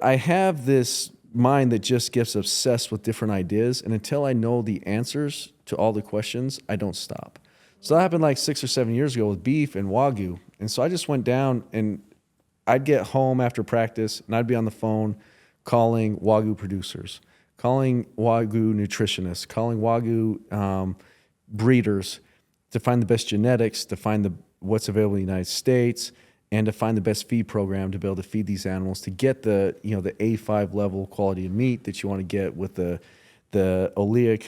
I have this mind that just gets obsessed with different ideas, and until I know the answers to all the questions, I don't stop. So that happened like 6 or 7 years ago with beef and Wagyu. And so I just went down, and I'd get home after practice and I'd be on the phone calling Wagyu producers, calling Wagyu nutritionists, calling Wagyu breeders to find the best genetics, to find what's available in the United States, and to find the best feed program to be able to feed these animals to get the A5 level quality of meat that you want to get with the oleic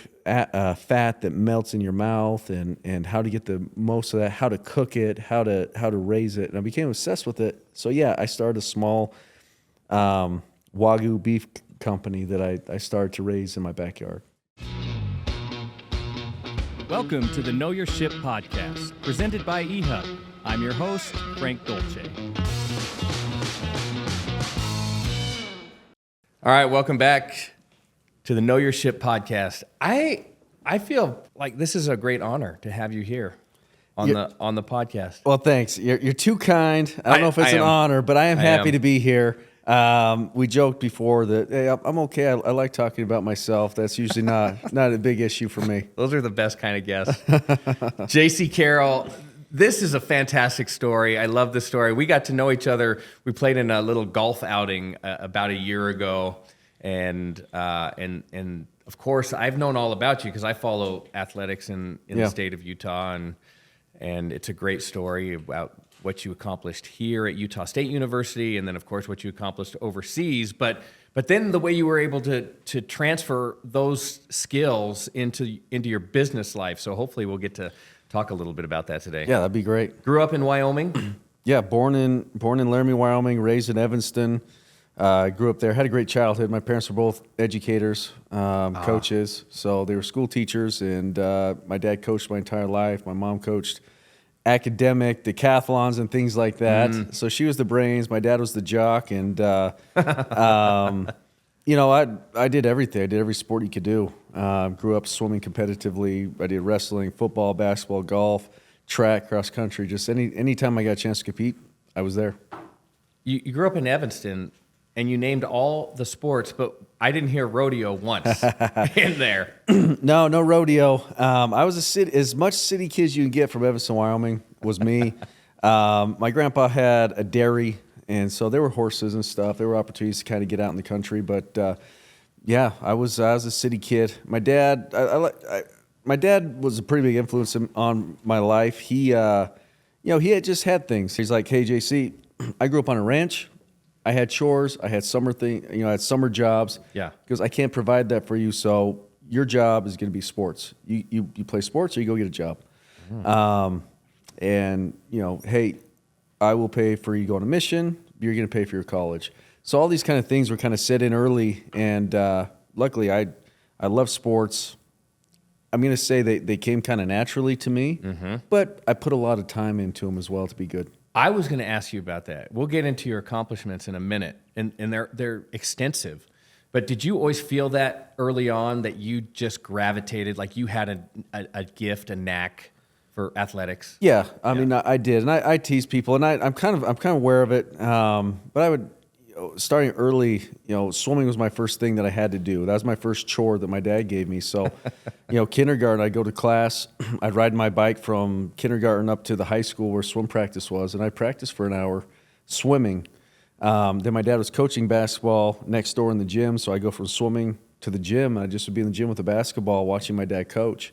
fat that melts in your mouth, and how to get the most of that, how to cook it, how to raise it. And I became obsessed with it. So yeah, I started a small Wagyu beef company that I started to raise in my backyard. Welcome to the Know Your Ship podcast, presented by eHub. I'm your host, Frank Dolce. All right, welcome back to the Know Your Ship podcast. I feel like this is a great honor to have you here on the podcast. Well, thanks. You're too kind. I don't know if it's an honor, but I am happy to be here. We joked before that, hey, I'm okay. I like talking about myself. That's usually not a big issue for me. Those are the best kind of guests. Jaycee Carroll, this is a fantastic story. I love this story. We got to know each other. We played in a little golf outing about a year ago, and of course, I've known all about you because I follow athletics in the state of Utah, and it's a great story about what you accomplished here at Utah State University, and then of course what you accomplished overseas. But then the way you were able to transfer those skills into your business life. So hopefully we'll get to talk a little bit about that today. Yeah, that'd be great. Grew up in Wyoming? Yeah, born in Laramie, Wyoming, raised in Evanston. Grew up there, had a great childhood. My parents were both educators, coaches, so they were school teachers, and my dad coached my entire life. My mom coached academic decathlons and things like that. So she was the brains, my dad was the jock, and I did everything. I did every sport you could do. Grew up swimming competitively. I did wrestling, football, basketball, golf, track, cross country. Just any time I got a chance to compete, I was there. You grew up in Evanston, and you named all the sports, but I didn't hear rodeo once in there. No rodeo. I was as much city kid as you can get from Evanston, Wyoming was me. My grandpa had a dairy, and so there were horses and stuff. There were opportunities to kind of get out in the country, but I was a city kid. My dad, my dad was a pretty big influence on my life. He had just had things. He's like, hey, JC, I grew up on a ranch. I had chores. I had I had summer jobs. Yeah. Because I can't provide that for you. So your job is going to be sports. You play sports or you go get a job. Hey, I will pay for you going to mission. You're going to pay for your college. So all these kind of things were kind of set in early. And luckily, I love sports. I'm going to say they came kind of naturally to me, but I put a lot of time into them as well to be good. I was going to ask you about that. We'll get into your accomplishments in a minute, and they're extensive. But did you always feel that early on that you just gravitated, like you had a gift, a knack for athletics? Yeah, I mean, I did, and I tease people, and I'm kind of aware of it. But I would, starting early, swimming was my first thing that I had to do. That was my first chore that my dad gave me. So, kindergarten, I'd go to class. I'd ride my bike from kindergarten up to the high school where swim practice was, and I'd practice for an hour swimming. Then my dad was coaching basketball next door in the gym, so I'd go from swimming to the gym, and I just would be in the gym with the basketball watching my dad coach.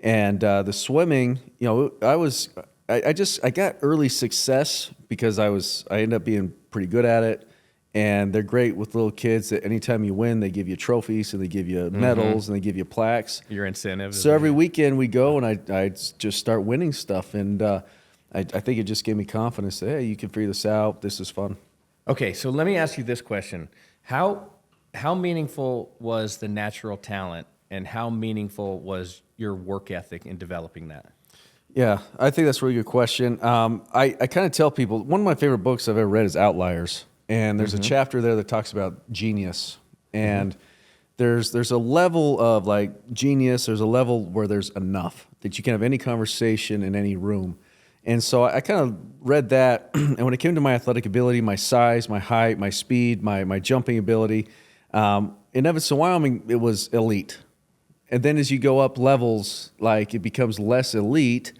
And the swimming, I got early success because I ended up being pretty good at it. And they're great with little kids that anytime you win, they give you trophies and they give you medals and they give you plaques. Your incentive. So every weekend we go and I just start winning stuff. And I think it just gave me confidence that, hey, you can figure this out. This is fun. Okay, so let me ask you this question. How meaningful was the natural talent and how meaningful was your work ethic in developing that? Yeah, I think that's a really good question. I kind of tell people, one of my favorite books I've ever read is Outliers. And there's a chapter there that talks about genius. And there's a level of like genius, there's a level where there's enough that you can have any conversation in any room. And so I kind of read that. And when it came to my athletic ability, my size, my height, my speed, my jumping ability, in Evanston, Wyoming, it was elite. And then as you go up levels, like it becomes less elite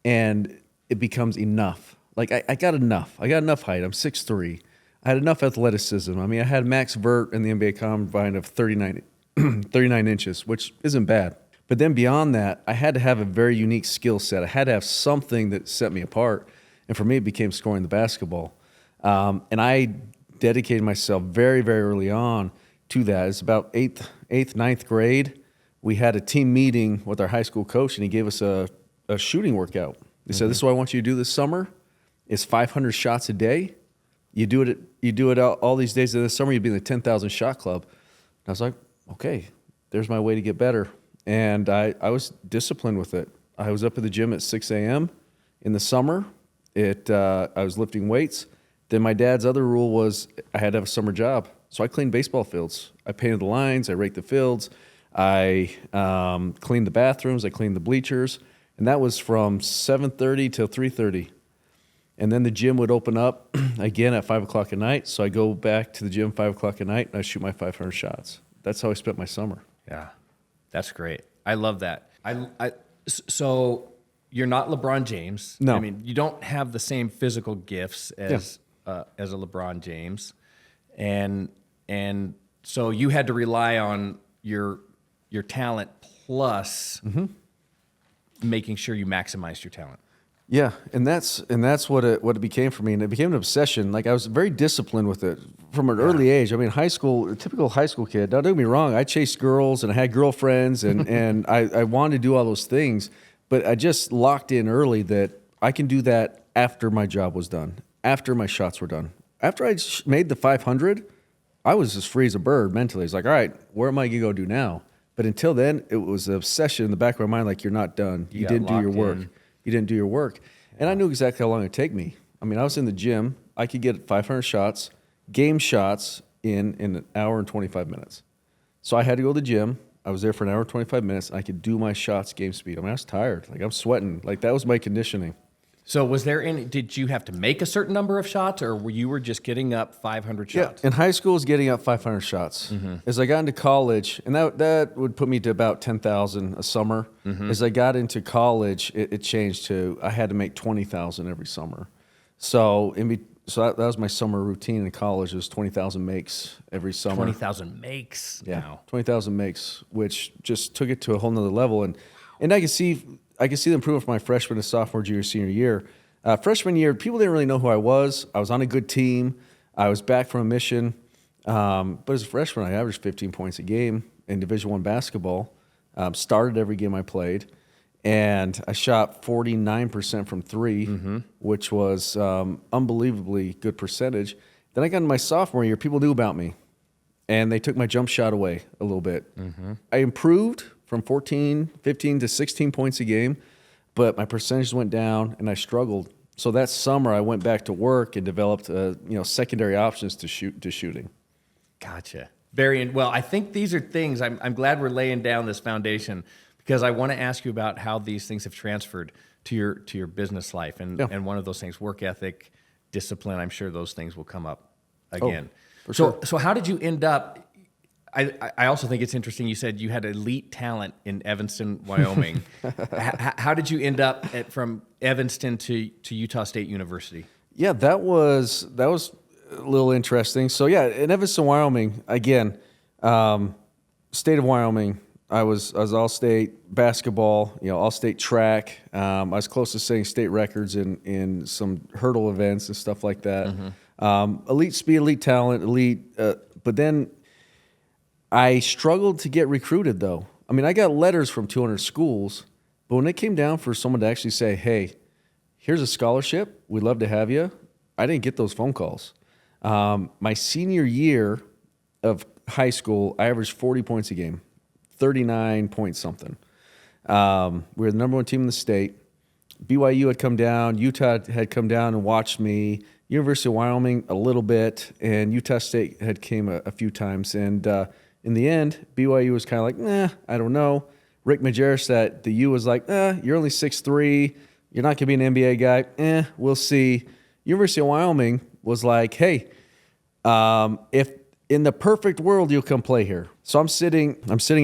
and it becomes enough. Like I got enough. I got enough height. I'm 6'3". I had enough athleticism. I mean, I had max vert in the NBA Combine of 39 inches, which isn't bad. But then beyond that, I had to have a very unique skill set. I had to have something that set me apart. And for me, it became scoring the basketball. And I dedicated myself very, very early on to that. It's about eighth, ninth grade. We had a team meeting with our high school coach, and he gave us a shooting workout. He said, "This is what I want you to do this summer. It's 500 shots a day. You do it all these days of this summer, you'd be in the 10,000 shot club." And I was like, okay, there's my way to get better. And I was disciplined with it. I was up at the gym at 6 a.m. in the summer. I was lifting weights. Then my dad's other rule was I had to have a summer job. So I cleaned baseball fields. I painted the lines. I raked the fields. I cleaned the bathrooms. I cleaned the bleachers. And that was from 7:30 till 3:30. And then the gym would open up again at 5 o'clock at night. So I go back to the gym 5 o'clock at night and I shoot my 500 shots. That's how I spent my summer. Yeah, that's great. I love that. So you're not LeBron James. No. I mean, you don't have the same physical gifts as a LeBron James. And so you had to rely on your talent plus making sure you maximized your talent. Yeah, and that's what it became for me, and it became an obsession. Like I was very disciplined with it from an early age. I mean, high school, a typical high school kid. Now, don't get me wrong, I chased girls and I had girlfriends, and I wanted to do all those things, but I just locked in early that I can do that after my job was done, after my shots were done. After I made the 500, I was as free as a bird mentally. It's like, all right, where am I gonna go do now? But until then, it was an obsession in the back of my mind, like you're not done. You didn't do your work. You didn't do your work. And I knew exactly how long it would take me. I mean, I was in the gym. I could get 500 shots, game shots in an hour and 25 minutes. So I had to go to the gym. I was there for an hour and 25 minutes. I could do my shots game speed. I mean, I was tired. Like, I'm sweating. Like, that was my conditioning. So did you have to make a certain number of shots, or you were just getting up 500 shots? Yeah, in high school, I was getting up 500 shots. As I got into college, and that would put me to about 10,000 a summer. As I got into college, it changed to I had to make 20,000 every summer. So that was my summer routine in college. It was 20,000 makes every summer. 20,000 makes. Yeah, Wow. 20,000 makes, which just took it to a whole nother level. And I could see the improvement from my freshman to sophomore, junior, senior year. Freshman year, people didn't really know who I was. I was on a good team. I was back from a mission. But as a freshman, I averaged 15 points a game in Division I basketball. Started every game I played. And I shot 49% from three, which was unbelievably good percentage. Then I got into my sophomore year. People knew about me. And they took my jump shot away a little bit. I improved from 15 to 16 points a game, but my percentages went down and I struggled. So that summer I went back to work and developed secondary options to shooting. Gotcha. Well, I think these are things, I'm glad we're laying down this foundation, because I want to ask you about how these things have transferred to your business life. And one of those things, work ethic, discipline, I'm sure those things will come up again. For sure. So how did you end up? I also think it's interesting. You said you had elite talent in Evanston, Wyoming. How did you end up from Evanston to Utah State University? Yeah, that was a little interesting. So yeah, in Evanston, Wyoming, again, state of Wyoming, I was all-state basketball, all-state track. I was close to setting state records in some hurdle events and stuff like that. Elite speed, elite talent, elite. But then I struggled to get recruited, though. I mean, I got letters from 200 schools, but when it came down for someone to actually say, hey, here's a scholarship, we'd love to have you, I didn't get those phone calls. My senior year of high school, I averaged 40 points a game, 39 point something. We were the number one team in the state. BYU had come down, Utah had come down and watched me, University of Wyoming a little bit, and Utah State had came a few times. And in the end, BYU was kind of like, I don't know. Rick Majerus at the U was like, you're only 6'3", You're not going to be an NBA guy. We'll see. University of Wyoming was like, hey, if in the perfect world, you'll come play here. So I'm sitting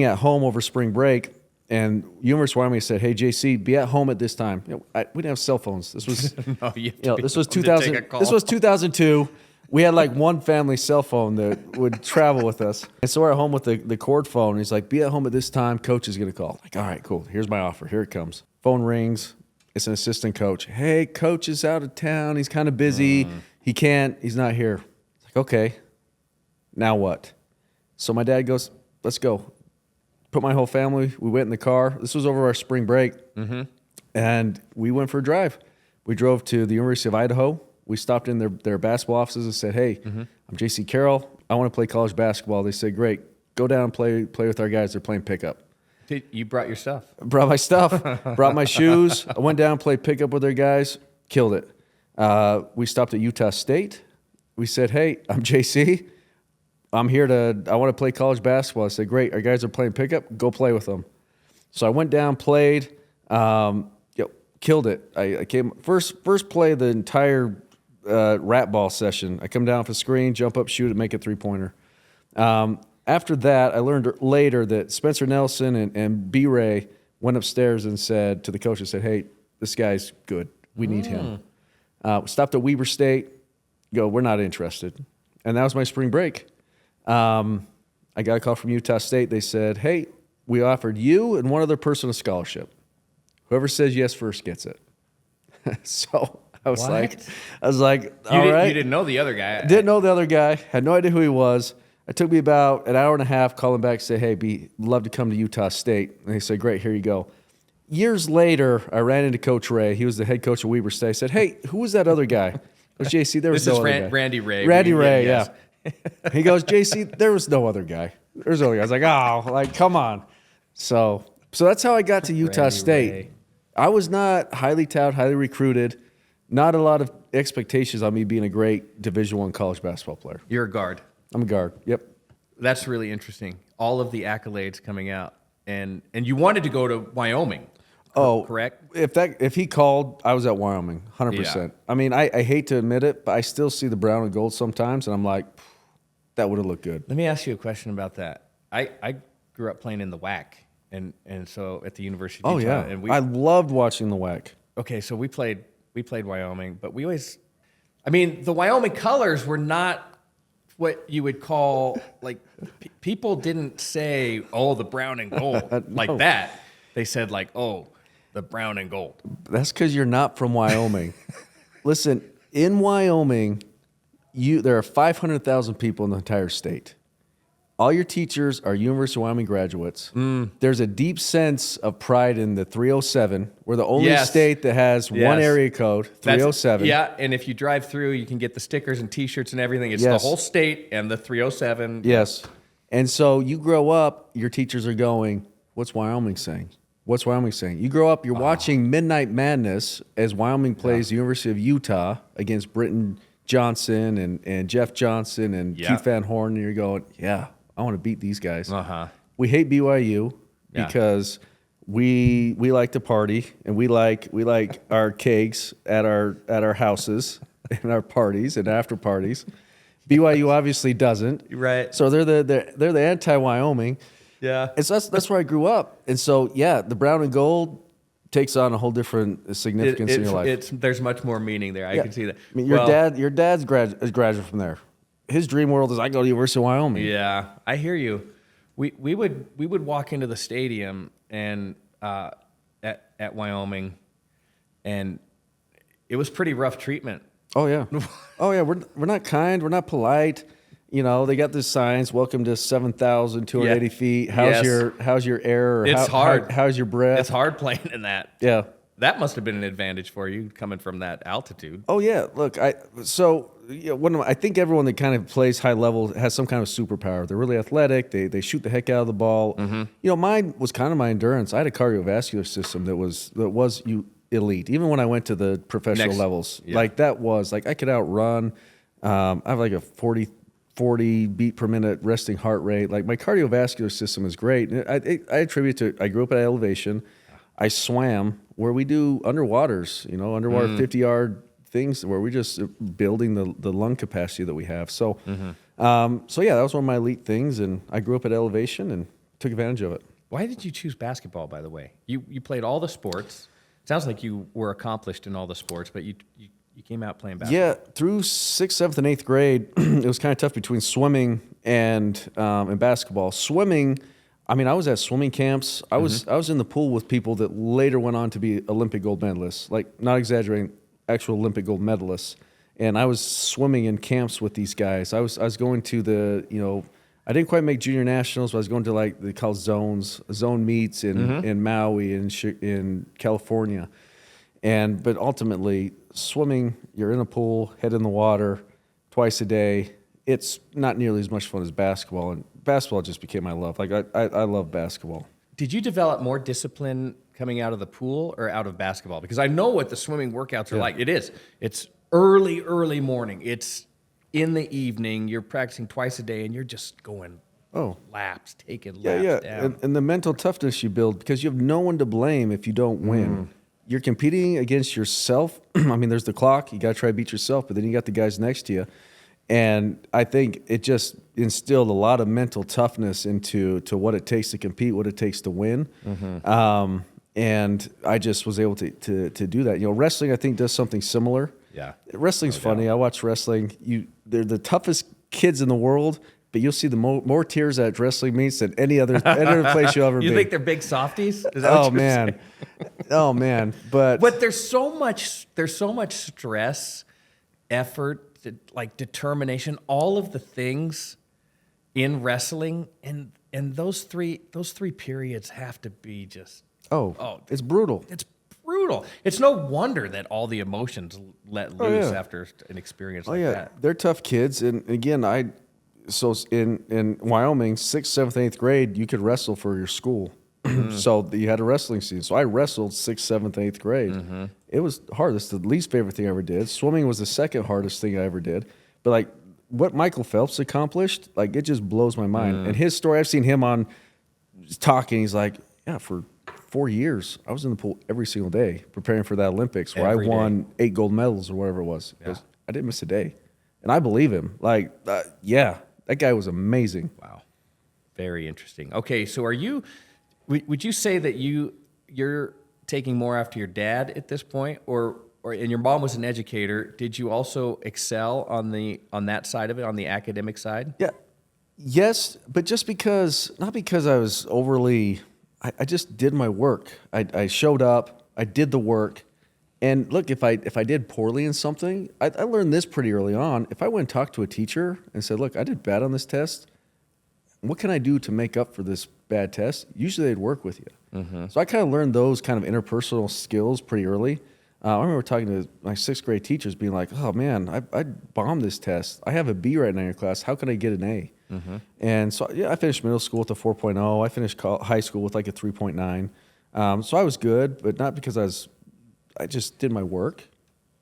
at home over spring break, and University of Wyoming said, hey, JC, be at home at this time. We didn't have cell phones. This was, this was 2000. This was 2002. We had like one family cell phone that would travel with us. And so we're at home with the cord phone. And he's like, be at home at this time. Coach is going to call. Like, all right, cool. Here's my offer. Here it comes. Phone rings. It's an assistant coach. Hey, coach is out of town. He's kind of busy. He's not here. It's like, okay, now what? So my dad goes, let's go. Put my whole family. We went in the car. This was over our spring break. And we went for a drive. We drove to the University of Idaho. We stopped in their basketball offices and said, hey, I'm Jaycee Carroll. I want to play college basketball. They said, great. Go down and play with our guys. They're playing pickup. You brought your stuff. Brought my stuff. Brought my shoes. I went down, played pickup with their guys. Killed it. We stopped at Utah State. We said, hey, I'm JC. I want to play college basketball. I said, great. Our guys are playing pickup. Go play with them. So I went down, played, killed it. I came first play of the entire rat ball session. I come down off a screen, jump up, shoot it, make a 3-pointer. After that, I learned later that Spencer Nelson and B-Ray went upstairs and said to the coach, hey, this guy's good. We need him. Stopped at Weber State. We're not interested. And that was my spring break. I got a call from Utah State. They said, hey, we offered you and one other person a scholarship. Whoever says yes first gets it. So I was like, all right. You didn't know the other guy. Didn't know the other guy. Had no idea who he was. It took me about an hour and a half calling back to say, hey, love to come to Utah State. And they said, great, here you go. Years later, I ran into Coach Ray. He was the head coach of Weber State. I said, hey, who was that other guy? I goes, JC, there was no other guy. Randy Ray. Randy Ray, yeah. He goes, JC, there was no other guy. There's no other guy. I was like, oh, come on. So that's how I got to Utah State. Ray. I was not highly touted, highly recruited. Not a lot of expectations on me being a great Division I college basketball player. You're a guard. I'm a guard. Yep. That's really interesting. All of the accolades coming out, and you wanted to go to Wyoming. Correct. If he called, I was at Wyoming, 100%. Yeah. I mean, I hate to admit it, but I still see the brown and gold sometimes, and I'm like, that would have looked good. Let me ask you a question about that. I grew up playing in the WAC, and so at the University of Utah. And I loved watching the WAC. Okay, so we played Wyoming, but we always, the Wyoming colors were not what you would call, like, people didn't say, oh, the brown and gold, like that. They said, like, oh, the brown and gold. That's because you're not from Wyoming. Listen, in Wyoming, there are 500,000 people in the entire state. All your teachers are University of Wyoming graduates. There's a deep sense of pride in the 307. We're the only state that has one area code, 307. And if you drive through, you can get the stickers and T-shirts and everything. It's the whole state and the 307. Yes. And so you grow up, your teachers are going, what's Wyoming saying? What's Wyoming saying? You grow up, you're watching Midnight Madness as Wyoming plays the University of Utah against Britton Johnson and Jeff Johnson and Keith Van Horn, and you're going, I want to beat these guys. We hate BYU because we like to party and we like our cakes at our houses and our parties and after parties. BYU obviously doesn't. Right. So they're the anti-Wyoming. Yeah. And so that's where I grew up. And so the brown and gold takes on a whole different significance in your life. There's much more meaning there. I can see that. I mean, your dad's graduate from there. His dream world is I go to the University of Wyoming. Yeah, I hear you. We would walk into the stadium and at Wyoming, and it was pretty rough treatment. Oh yeah, We're not kind. We're not polite. You know, they got this signs. Welcome to 7,280 feet. How's your air? It's hard. How's your breath? It's hard playing in that. Yeah. That must have been an advantage for you coming from that altitude. Oh yeah. Look, I think everyone that kind of plays high level has some kind of superpower. They're really athletic. They shoot the heck out of the ball. You know, mine was kind of my endurance. I had a cardiovascular system that was elite. Even when I went to the professional levels, like that was like I could outrun. I have like a 40 beat per minute resting heart rate. Like my cardiovascular system is great. I attribute to I grew up at elevation. I swam where we do underwaters, underwater 50-yard things where we're just building the lung capacity that we have. So, so yeah, that was one of my elite things, and I grew up at elevation and took advantage of it. Why did you choose basketball, by the way? You played all the sports. Sounds like you were accomplished in all the sports, but you came out playing basketball. Yeah, through 6th, 7th, and 8th grade, it was kind of tough between swimming and basketball. Swimming, I mean, I was at swimming camps. I was in the pool with people that later went on to be Olympic gold medalists. Like, not exaggerating, actual Olympic gold medalists. And I was swimming in camps with these guys. I was going to the, I didn't quite make junior nationals, but I was going to like they call zone meets in Maui in California. But ultimately, swimming, you're in a pool, head in the water, twice a day. It's not nearly as much fun as basketball, and basketball just became my love. Like I love basketball. Did you develop more discipline coming out of the pool or out of basketball? Because I know what the swimming workouts are like. It is. It's early morning. It's in the evening. You're practicing twice a day, and you're just going laps, taking laps down. And the mental toughness you build, because you have no one to blame if you don't win. You're competing against yourself. I mean, there's the clock. You got to try to beat yourself, but then you got the guys next to you. And I think it just instilled a lot of mental toughness into what it takes to compete, what it takes to win. And I just was able to do that. Wrestling, I think, does something similar. Yeah. Wrestling's funny. I watch wrestling. They're the toughest kids in the world, but you'll see the more tears at wrestling meets than any other place you'll ever be. You think they're big softies? Is that what you're saying? Oh man. But there's so much stress, effort, like determination, all of the things in wrestling, and those three periods have to be just it's brutal. It's brutal. It's no wonder that all the emotions let loose after an experience like that. They're tough kids, and again, in Wyoming, 6th, 7th, 8th grade, you could wrestle for your school. So you had a wrestling season. So I wrestled 6th, 7th, 8th grade. It was hard. It's the least favorite thing I ever did. Swimming was the second hardest thing I ever did. But like what Michael Phelps accomplished, like it just blows my mind. And his story, I've seen him on talking. He's like, yeah, for 4 years, I was in the pool every single day preparing for the Olympics where I won 8 gold medals or whatever it was. I didn't miss a day. And I believe him. Like, that guy was amazing. Wow. Very interesting. Okay, so would you say that you're taking more after your dad at this point, or and your mom was an educator? Did you also excel on that side of it, on the academic side? Yeah, yes, but just not because I was overly. I just did my work. I showed up. I did the work, and look, if I did poorly in something, I learned this pretty early on. If I went and talked to a teacher and said, "Look, I did bad on this test. What can I do to make up for this bad test?" Usually they'd work with you. So I kind of learned those kind of interpersonal skills pretty early. I remember talking to my 6th grade teachers being like, "Oh man, I bombed this test. I have a B right now in your class. How can I get an A?" And so I finished middle school with a 4.0. I finished high school with like a 3.9. So I was good, but not because I just did my work.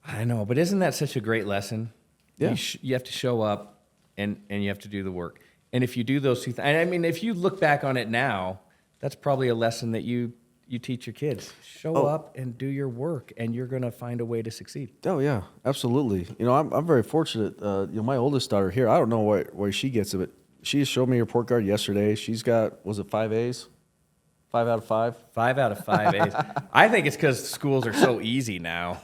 I know, but isn't that such a great lesson? Yeah. You have to show up and you have to do the work. And if you do those two things, I mean, if you look back on it now, that's probably a lesson that you teach your kids. Show up and do your work, and you're going to find a way to succeed. Oh yeah, absolutely. I'm very fortunate. My oldest daughter here, I don't know where she gets it, but she showed me her report card yesterday. She's got, was it 5 A's? 5 out of 5? 5 out of 5 A's. I think it's because schools are so easy now.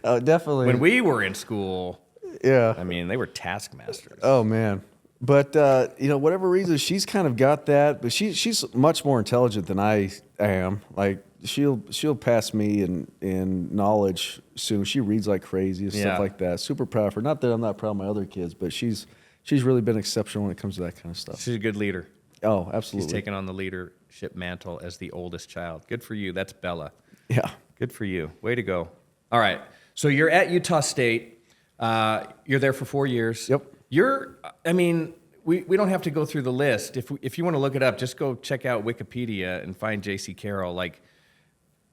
Definitely. When we were in school, I mean, they were taskmasters. Oh man. But whatever reason, she's kind of got that. But she's much more intelligent than I am. Like she'll pass me in knowledge soon. She reads like crazy and stuff like that. Super proud of her. Not that I'm not proud of my other kids, but she's really been exceptional when it comes to that kind of stuff. She's a good leader. Oh, absolutely. She's taken on the leadership mantle as the oldest child. Good for you. That's Bella. Yeah. Good for you. Way to go. All right. So you're at Utah State. You're there for 4 years. Yep. We don't have to go through the list. If you want to look it up, just go check out Wikipedia and find Jaycee Carroll. Like,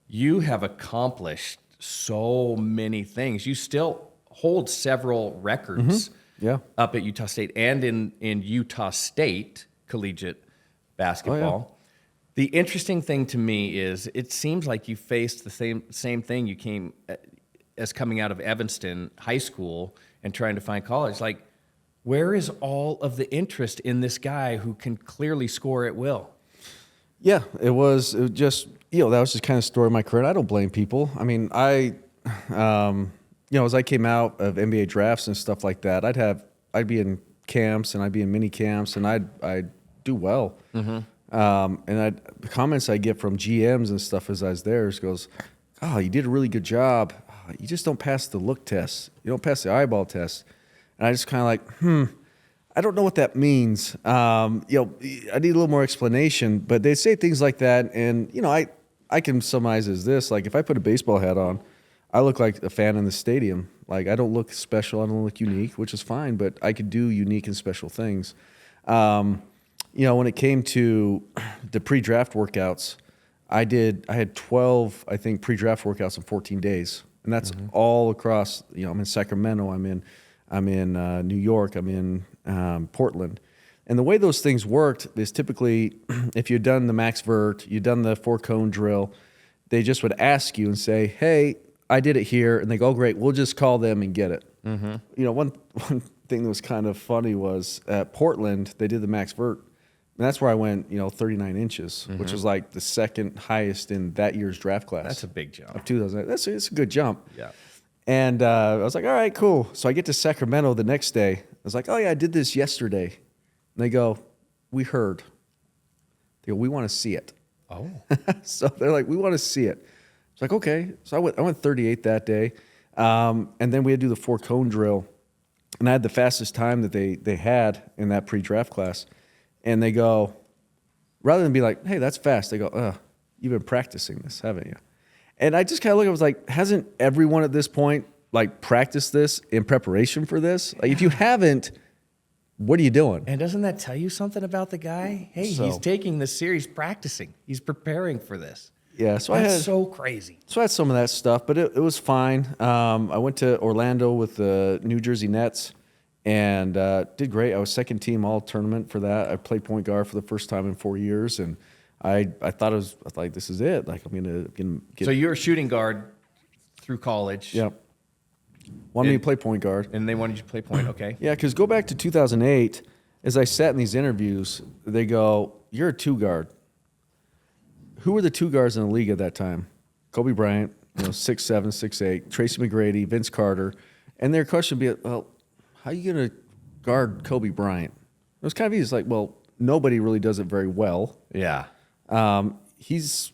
you have accomplished so many things. You still hold several records up at Utah State and in Utah State collegiate basketball. The interesting thing to me is it seems like you faced the same thing you came as coming out of Evanston High School and trying to find college. Like, where is all of the interest in this guy who can clearly score at will? Yeah, it was just, that was just kind of story of my career. I don't blame people. I mean, as I came out of NBA drafts and stuff like that, I'd be in camps and I'd be in mini camps and I'd do well. And the comments I get from GMs and stuff as I was there goes, "Oh, you did a really good job. You just don't pass the look test. You don't pass the eyeball test." And I just kind of like, I don't know what that means. I need a little more explanation. But they say things like that, and I can summarize as this: like, if I put a baseball hat on, I look like a fan in the stadium. Like, I don't look special, I don't look unique, which is fine. But I could do unique and special things. When it came to the pre-draft workouts, I had 12, I think, pre-draft workouts in 14 days, and that's all across. I'm in Sacramento, I'm in New York, I'm in Portland, and the way those things worked is typically, if you'd done the max vert, you'd done the 4-cone drill, they just would ask you and say, "Hey, I did it here," and they go, "Oh, great, we'll just call them and get it." One thing that was kind of funny was at Portland, they did the max vert. And that's where I went, 39 inches, which was like the second highest in that year's draft class. That's a big jump. Of 2000. It's a good jump. Yeah. And I was like, all right, cool. So I get to Sacramento the next day. I was like, oh, yeah, I did this yesterday. And they go, "We heard." They go, "We want to see it." Oh. So they're like, "We want to see it." It's like, okay. So I went 38 that day. And then we had to do the 4-cone drill. And I had the fastest time that they had in that pre-draft class. And they go, rather than be like, "Hey, that's fast," they go, "You've been practicing this, haven't you?" And I just kind of look, I was like, hasn't everyone at this point like practiced this in preparation for this? Like, if you haven't, what are you doing? And doesn't that tell you something about the guy? Hey, he's taking this series practicing. He's preparing for this. Yeah, so That's so crazy. So I had some of that stuff, but it was fine. I went to Orlando with the New Jersey Nets. And did great. I was second team all tournament for that. I played point guard for the first time in 4 years, and I thought I was like, this is it. Like, I'm gonna get. So you were shooting guard through college. Yep. Wanted me to play point guard, and they wanted you to play point. Okay. Yeah, because go back to 2008. As I sat in these interviews, they go, "You're a 2 guard." Who were the 2 guards in the league at that time? Kobe Bryant, 6'7", 6'8", Tracy McGrady, Vince Carter, and their question would be, "Well, how are you going to guard Kobe Bryant?" It was kind of easy. It's like, well, nobody really does it very well. Yeah. I'll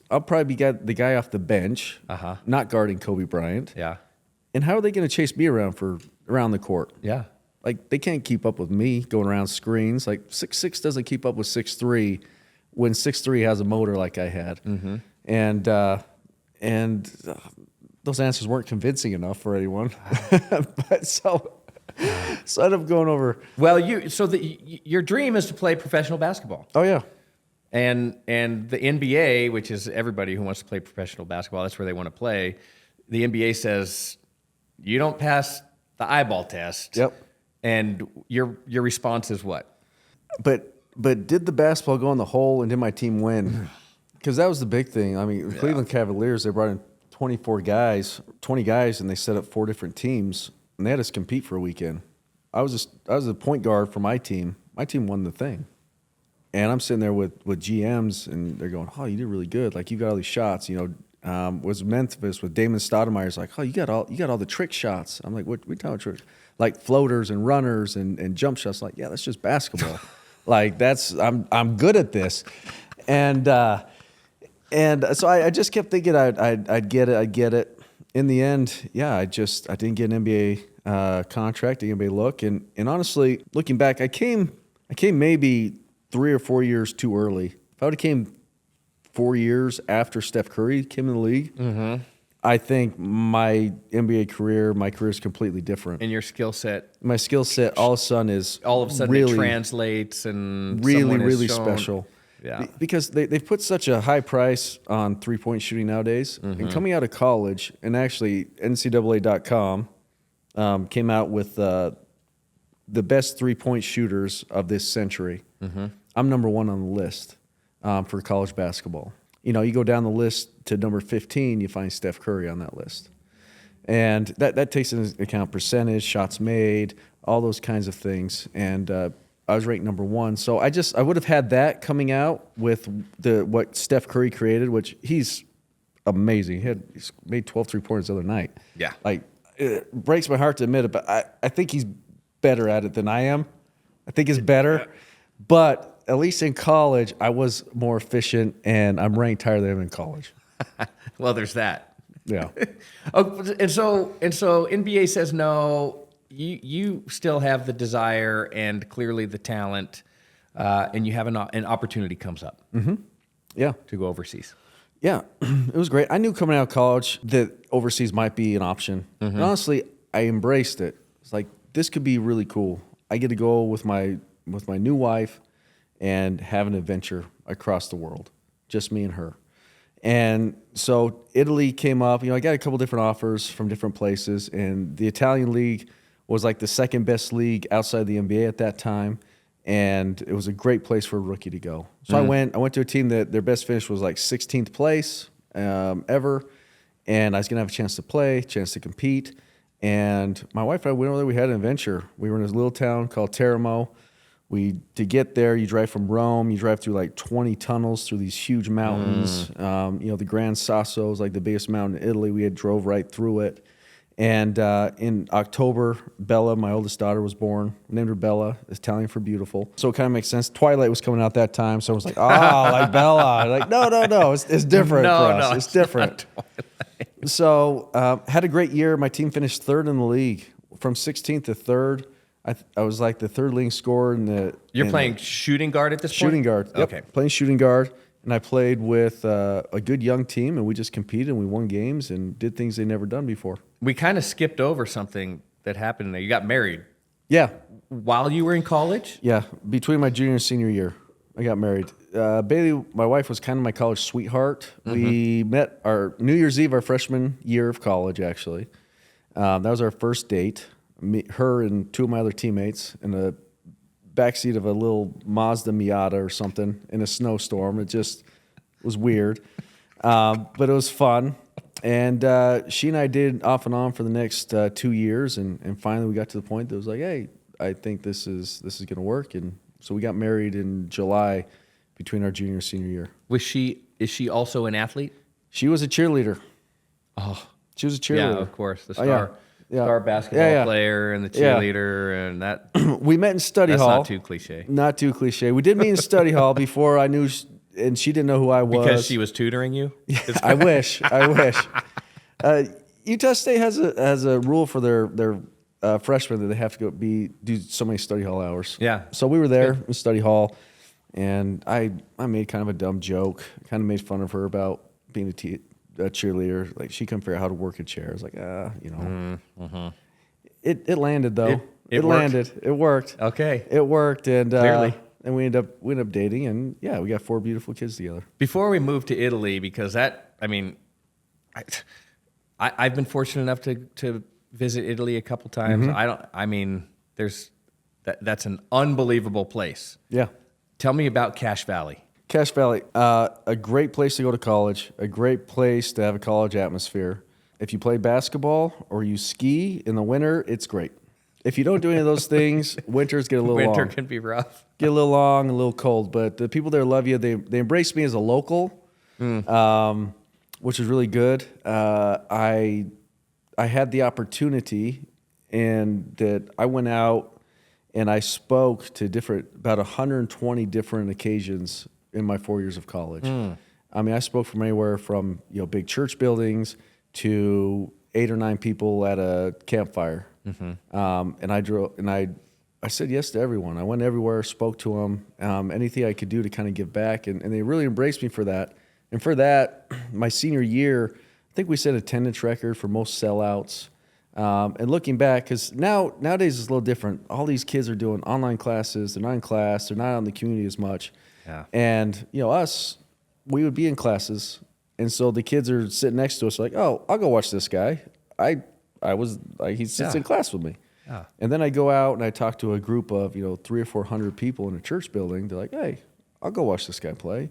probably be the guy off the bench, not guarding Kobe Bryant. Yeah. And how are they going to chase me around the court? Yeah. Like, they can't keep up with me going around screens. Like, 6'6" doesn't keep up with 6'3" when 6'3" has a motor like I had. And those answers weren't convincing enough for anyone. But so I ended up going over. Well, your dream is to play professional basketball. Oh, yeah. And the NBA, which is everybody who wants to play professional basketball, that's where they want to play. The NBA says you don't pass the eyeball test. Yep. And your response is what? But did the basketball go in the hole, and did my team win? Because that was the big thing. I mean, the Cleveland Cavaliers, they brought in 20 guys, and they set up 4 different teams, and they had us compete for a weekend. I was the point guard for my team. My team won the thing. And I'm sitting there with GMs, and they're going, "Oh, you did really good. Like, you got all these shots." Was Memphis with Damon Stoudemire's like, "Oh, you got all the trick shots." I'm like, "What we talking tricks? Like floaters and runners and jump shots?" Like, "Yeah, that's just basketball." Like, I'm good at this. And so I just kept thinking I'd get it. In the end, yeah, I didn't get an NBA contract, an NBA look, and honestly, looking back, I came maybe 3 or 4 years too early. If I would have came 4 years after Steph Curry came in the league, I think my NBA career, my career is completely different. And your skill set, my skill set, all of a sudden it translates and really special. Yeah, because they've put such a high price on 3-point shooting nowadays. And coming out of college, and actually NCAA.com came out with the best 3-point shooters of this century. I'm number 1 on the list. for college basketball. You know, you go down the list to number 15, you find Steph Curry on that list. And that takes into account percentage, shots made, all those kinds of things. And I was ranked number 1. So I would have had that coming out with what Steph Curry created, which he's amazing. He's made 12 3-pointers the other night. Yeah. Like, it breaks my heart to admit it, but I think he's better at it than I am. I think he's better. But at least in college, I was more efficient, and I'm ranked higher than him in college. Well, there's that. Yeah. Oh, and so NBA says no. You still have the desire and clearly the talent, and you have an opportunity comes up. Yeah. To go overseas. Yeah, it was great. I knew coming out of college that overseas might be an option. And honestly, I embraced it. It's like, this could be really cool. I get to go with my new wife and have an adventure across the world, just me and her. And so Italy came up. You know, I got a couple different offers from different places, and the Italian league was like the second best league outside the NBA at that time, and it was a great place for a rookie to go. So I went to a team that their best finish was like 16th place ever, and I was gonna have a chance to play, chance to compete. And my wife and I went over there. We had an adventure. We were in this little town called Teramo. To get there, you drive from Rome. You drive through like 20 tunnels through these huge mountains. You know, the Gran Sasso is like the biggest mountain in Italy. We drove right through it. And in October, Bella, my oldest daughter, was born. We named her Bella, Italian for beautiful. So it kind of makes sense. Twilight was coming out that time, so I was like, like Bella. Like, no, it's different for us. It's different. So had a great year. My team finished 3rd in the league, from 16th to 3rd. I was like the 3rd leading scorer in the. You're playing shooting guard at this point? Shooting guard. Yep. Okay. Playing shooting guard. And I played with a good young team, and we just competed, and we won games and did things they'd never done before. We kind of skipped over something that happened there. You got married. Yeah. While you were in college? Yeah. Between my junior and senior year, I got married. Bailey, my wife, was kind of my college sweetheart. We met our New Year's Eve, our freshman year of college, actually. That was our first date. Her and 2 of my other teammates in a backseat of a little Mazda Miata or something in a snowstorm. It just was weird, but it was fun. And she and I did off and on for the next 2 years, and finally we got to the point that was like, hey, I think this is going to work. And so we got married in July between our junior and senior year. Is she also an athlete? She was a cheerleader. Oh, she was a cheerleader. Yeah, of course, the star. Yeah. Star basketball player and the cheerleader and that. We met in study that's hall. Not too cliche. Not too cliche. We did meet in study hall before I knew, and she didn't know who I was. Because she was tutoring you? I wish. Utah State has a rule for their freshmen that they have to do so many study hall hours. Yeah. So we were there in study hall, and I made kind of a dumb joke, kind of made fun of her about being a cheerleader. Like, she couldn't figure out how to work a chair. I was like, It landed though. It landed. It worked. Okay. It worked, and Clearly. And we ended up dating, and yeah, we got 4 beautiful kids together. Before we moved to Italy, because I've been fortunate enough to visit Italy a couple times. That's an unbelievable place. Yeah. Tell me about Cache Valley. Cache Valley, a great place to go to college, a great place to have a college atmosphere. If you play basketball or you ski in the winter, it's great. If you don't do any of those things, winters get a little long. Winter can be rough. Get a little long, a little cold. But the people there love you. They embrace me as a local, which is really good. I had the opportunity, and that I went out and I spoke to about 120 different occasions in my 4 years of college. I mean, I spoke from anywhere from big church buildings to 8 or 9 people at a campfire. And I said yes to everyone. I went everywhere, spoke to them, anything I could do to kind of give back, and they really embraced me for that. And for that, my senior year, I think we set attendance record for most sellouts. And looking back, because nowadays it's a little different. All these kids are doing online classes. They're not in class. They're not out in the community as much. Yeah. And us, we would be in classes, and so the kids are sitting next to us, like, oh, I'll go watch this guy. He sits in class with me. Yeah. And then I go out and I talk to a group of 300 or 400 people in a church building. They're like, hey, I'll go watch this guy play.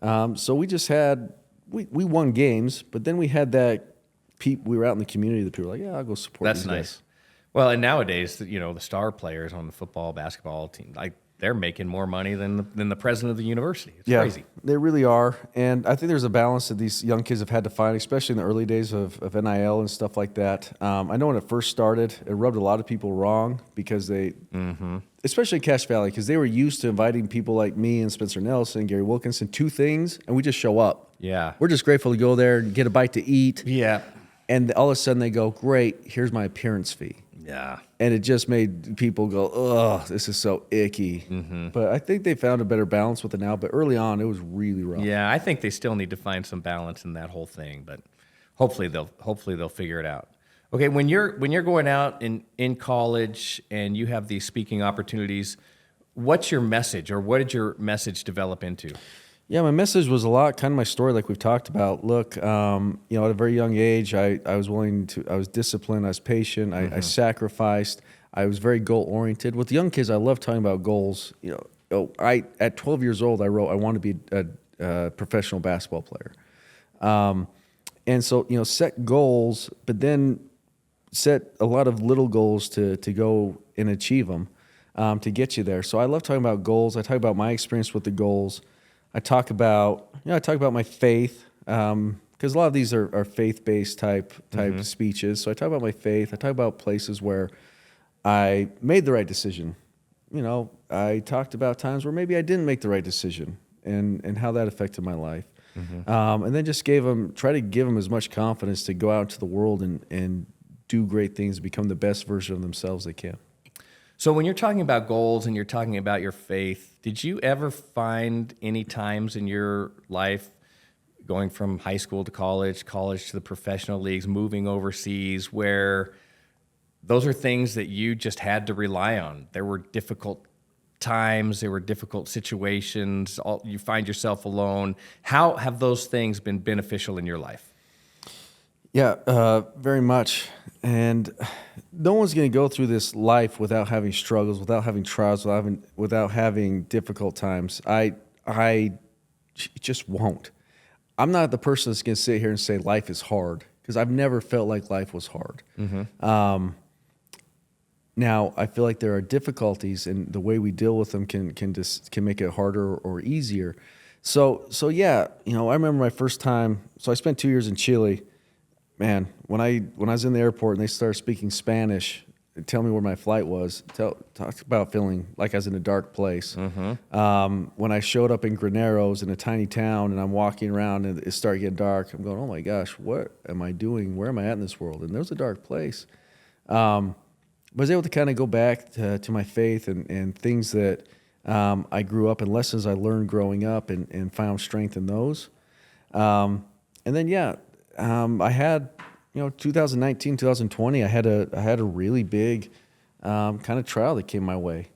So we just had, we won games, but then we had that, we were out in the community that people were like, yeah, I'll go support That's these nice. guys. Well, and nowadays, the star players on the football, basketball team, like they're making more money than the president of the university. It's crazy. They really are. And I think there's a balance that these young kids have had to find, especially in the early days of NIL and stuff like that. I know when it first started, it rubbed a lot of people wrong because they, especially in Cache Valley, because they were used to inviting people like me and Spencer Nelson, Gary Wilkinson, to things, and we just show up. Yeah. We're just grateful to go there and get a bite to eat. Yeah. And all of a sudden they go, great, here's my appearance fee. Yeah. And it just made people go, ugh, this is so icky. But I think they found a better balance with it now. But early on, it was really rough. Yeah, I think they still need to find some balance in that whole thing, but hopefully they'll figure it out. Okay, when you're going out in college and you have these speaking opportunities, what's your message, or what did your message develop into? Yeah, my message was a lot, kind of my story, like we've talked about. Look, at a very young age, I was disciplined, I was patient, I sacrificed, I was very goal oriented. With young kids, I love talking about goals. At 12 years old, I wrote I want to be a professional basketball player, and so set goals, but then set a lot of little goals to go and achieve them to get you there. So I love talking about goals. I talk about my experience with the goals. I talk about my faith, because a lot of these are faith-based type speeches. So I talk about my faith. I talk about places where I made the right decision. I talked about times where maybe I didn't make the right decision and how that affected my life. And then just try to give them as much confidence to go out into the world and do great things, become the best version of themselves they can. So when you're talking about goals and you're talking about your faith, did you ever find any times in your life, going from high school to college to the professional leagues, moving overseas, where those are things that you just had to rely on? There were difficult times, there were difficult situations, you find yourself alone. How have those things been beneficial in your life? Yeah, very much. And no one's going to go through this life without having struggles, without having trials, without having difficult times. I just won't. I'm not the person that's going to sit here and say life is hard, because I've never felt like life was hard. Now, I feel like there are difficulties, and the way we deal with them can make it harder or easier. So yeah, I remember my first time. So I spent 2 years in Chile. Man, when I was in the airport and they started speaking Spanish, tell me where my flight was, talk about feeling like I was in a dark place. When I showed up in Graneros in a tiny town and I'm walking around and it started getting dark, I'm going, oh my gosh, what am I doing? Where am I at in this world? And there was a dark place. But I was able to kind of go back to my faith and things that I grew up and lessons I learned growing up and found strength in those. And then, yeah, I had, 2019, 2020, I had a really big kind of trial that came my way.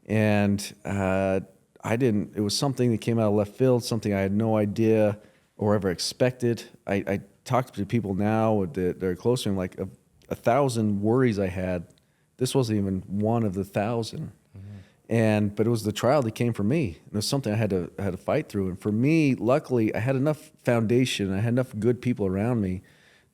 And it was something that came out of left field, something I had no idea or ever expected. I talked to people now that are close to me, like 1,000 worries I had. This wasn't even one of the 1,000. But it was the trial that came for me. It was something I had to fight through. And for me, luckily, I had enough foundation. I had enough good people around me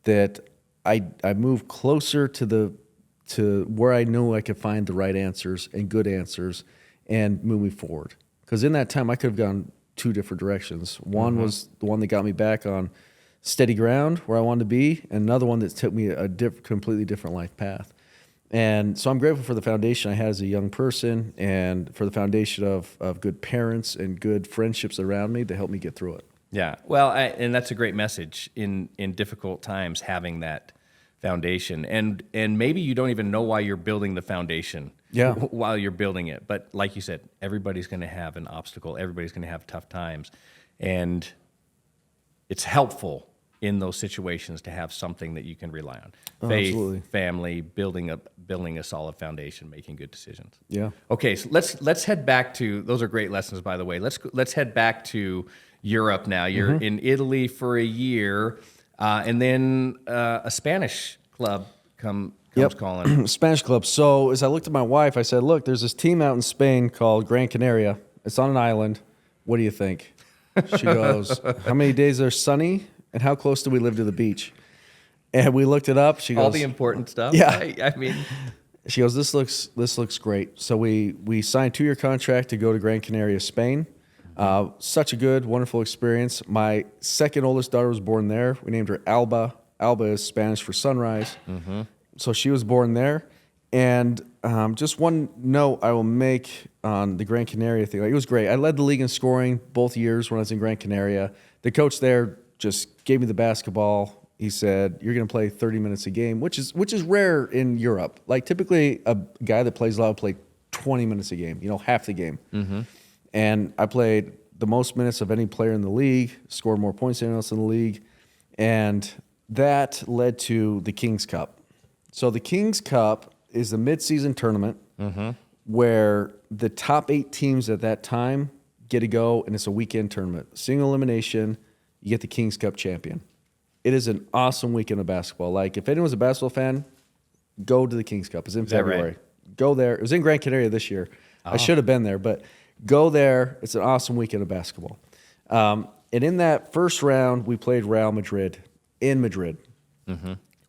that I moved closer to where I knew I could find the right answers and good answers and move me forward. Because in that time, I could have gone two different directions. One was the one that got me back on steady ground where I wanted to be, and another one that took me a completely different life path. And so I'm grateful for the foundation I had as a young person and for the foundation of good parents and good friendships around me that helped me get through it. Yeah, well, and that's a great message in difficult times, having that foundation. And maybe you don't even know why you're building the foundation while you're building it. But like you said, everybody's going to have an obstacle. Everybody's going to have tough times. And it's helpful in those situations to have something that you can rely on. Faith, absolutely. Family, building a solid foundation, making good decisions. Yeah. Okay, so let's head back to, those are great lessons, by the way. Let's head back to Europe now. You're in Italy for a year, and then a Spanish club comes calling. Spanish club. So as I looked at my wife, I said, look, there's this team out in Spain called Gran Canaria. It's on an island. What do you think? She goes, how many days are sunny and how close do we live to the beach? And we looked it up. She goes, All the important stuff. Yeah. Right? I mean, she goes, this looks great. So we signed a 2-year contract to go to Gran Canaria, Spain. Such a good, wonderful experience. My second oldest daughter was born there. We named her Alba. Alba is Spanish for sunrise. So she was born there. And just one note I will make on the Gran Canaria thing. Like, it was great. I led the league in scoring both years when I was in Gran Canaria. The coach there just gave me the basketball. He said, you're going to play 30 minutes a game, which is rare in Europe. Like, typically a guy that plays a lot will play 20 minutes a game, half the game. And I played the most minutes of any player in the league, scored more points than anyone else in the league. And that led to the King's Cup. So the King's Cup is the midseason tournament where the top 8 teams at that time get to go, and it's a weekend tournament. Single elimination, you get the King's Cup champion. It is an awesome weekend of basketball. Like, if anyone's a basketball fan, go to the King's Cup. It's in February. Right? Go there. It was in Gran Canaria this year. I should have been there, but go there. It's an awesome weekend of basketball. And in that first round, we played Real Madrid in Madrid.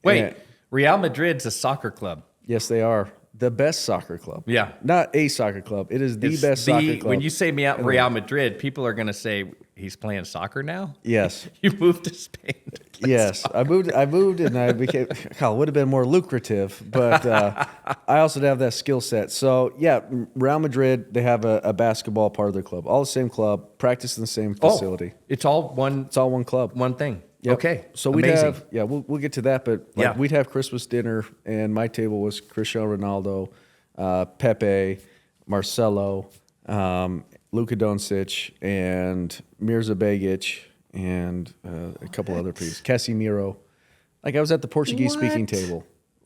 wait, And- Real Madrid's a soccer club. Yes, they are. The best soccer club. Yeah. Not a soccer club. It is the It's best soccer club. When you say Real Madrid, people are going to say, he's playing soccer now? Yes. You moved to Spain to play Yes, soccer. I moved and I became. It would have been more lucrative, but I also didn't have that skill set. So yeah, Real Madrid, they have a basketball part of their club, all the same club, practice in the same facility. It's all one It's all one club. one thing. Yep. Okay. So we'd Amazing. have we'll get to that, but like Yeah. we'd have Christmas dinner, and my table was Cristiano Ronaldo, Pepe, Marcelo, Luka Dončić, and Mirza Begic, and a couple other people, Casemiro. Like, I was at the Portuguese speaking What? table.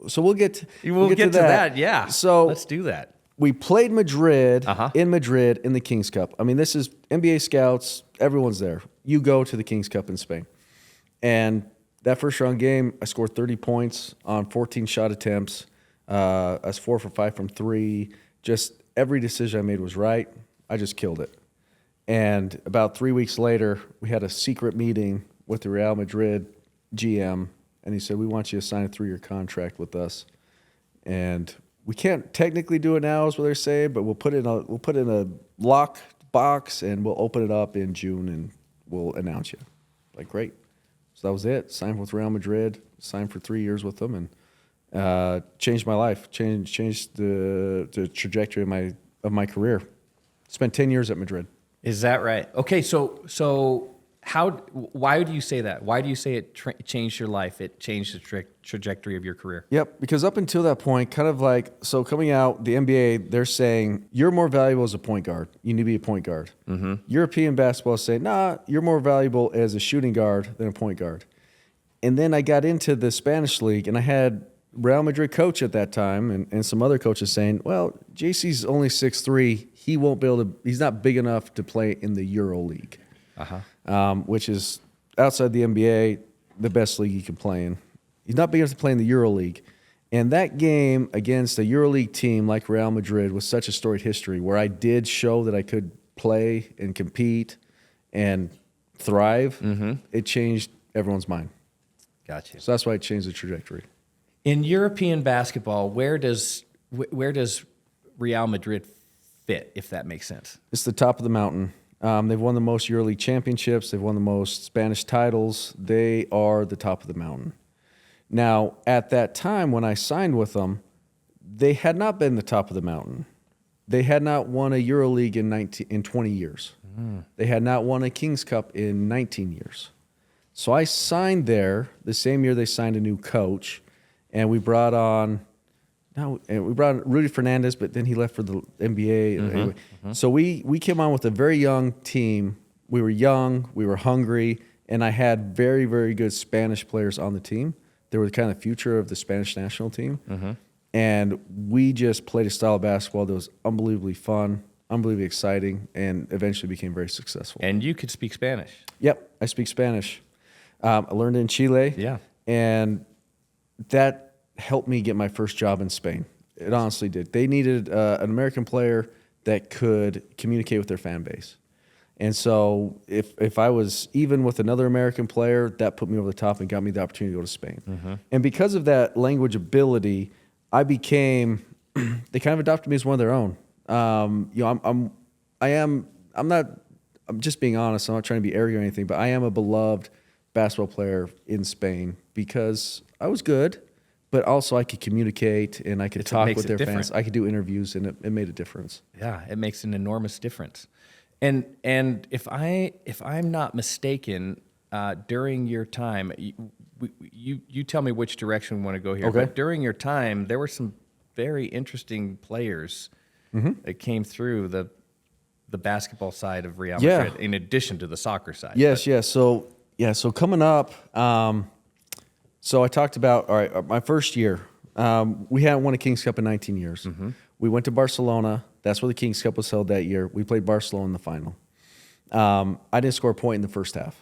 So we'll get to that. Yeah. So let's do that. we played Madrid Uh-huh. in Madrid in the King's Cup. I mean, this is NBA scouts. Everyone's there. You go to the King's Cup in Spain. And that first round game, I scored 30 points on 14 shot attempts. I was 4 for 5 from 3. Just every decision I made was right. I just killed it. And about 3 weeks later, we had a secret meeting with the Real Madrid GM, and he said, we want you to sign a 3-year contract with us. And we can't technically do it now, is what they're saying, but we'll put it in a lock box, and we'll open it up in June, and we'll announce you. Like, great. So that was it. Signed with Real Madrid, signed for 3 years with them, and changed my life, changed the trajectory of my career. Spent 10 years at Madrid. Is that right? Okay, so why do you say that? Why do you say it changed your life? It changed the trajectory of your career? Yep, because up until that point, kind of like, so coming out, the NBA, they're saying, you're more valuable as a point guard. You need to be a point guard. European basketball is saying, nah, you're more valuable as a shooting guard than a point guard. And then I got into the Spanish league, and I had Real Madrid coach at that time and some other coaches saying, well, Jaycee's only 6'3". He won't be able to, he's not big enough to play in the EuroLeague, which is outside the NBA, the best league you can play in. He's not big enough to play in the EuroLeague. And that game against a EuroLeague team like Real Madrid was such a storied history where I did show that I could play and compete and thrive. It changed everyone's mind. Gotcha. So that's why it changed the trajectory. In European basketball, where does Real Madrid fit, if that makes sense? It's the top of the mountain. They've won the most EuroLeague championships. They've won the most Spanish titles. They are the top of the mountain. Now, at that time when I signed with them, they had not been the top of the mountain. They had not won a EuroLeague in 20 years. They had not won a King's Cup in 19 years. So I signed there the same year they signed a new coach, and we brought on Rudy Fernandez, but then he left for the NBA. Anyway. So we came on with a very young team. We were young, we were hungry, and I had very, very good Spanish players on the team. They were kind of the future of the Spanish national team. And we just played a style of basketball that was unbelievably fun, unbelievably exciting, and eventually became very successful. And you could speak Spanish. Yep, I speak Spanish. I learned in Chile. Yeah. And that helped me get my first job in Spain. It honestly did. They needed an American player that could communicate with their fan base. And so if I was even with another American player, that put me over the top and got me the opportunity to go to Spain. And because of that language ability, I became they kind of adopted me as one of their own. I'm just being honest. I'm not trying to be arrogant or anything, but I am a beloved basketball player in Spain because I was good, but also I could communicate and I could talk with their fans. I could do interviews, and it made a difference. Yeah, it makes an enormous difference. And if I'm not mistaken, during your time, you tell me which direction we want to go here. Okay. But during your time, there were some very interesting players that came through the basketball side of Real Madrid, in addition to the soccer side. Yes. So coming up, so I talked about, all right, my first year, we hadn't won a Kings Cup in 19 years. We went to Barcelona. That's where the Kings Cup was held that year. We played Barcelona in the final. I didn't score a point in the first half.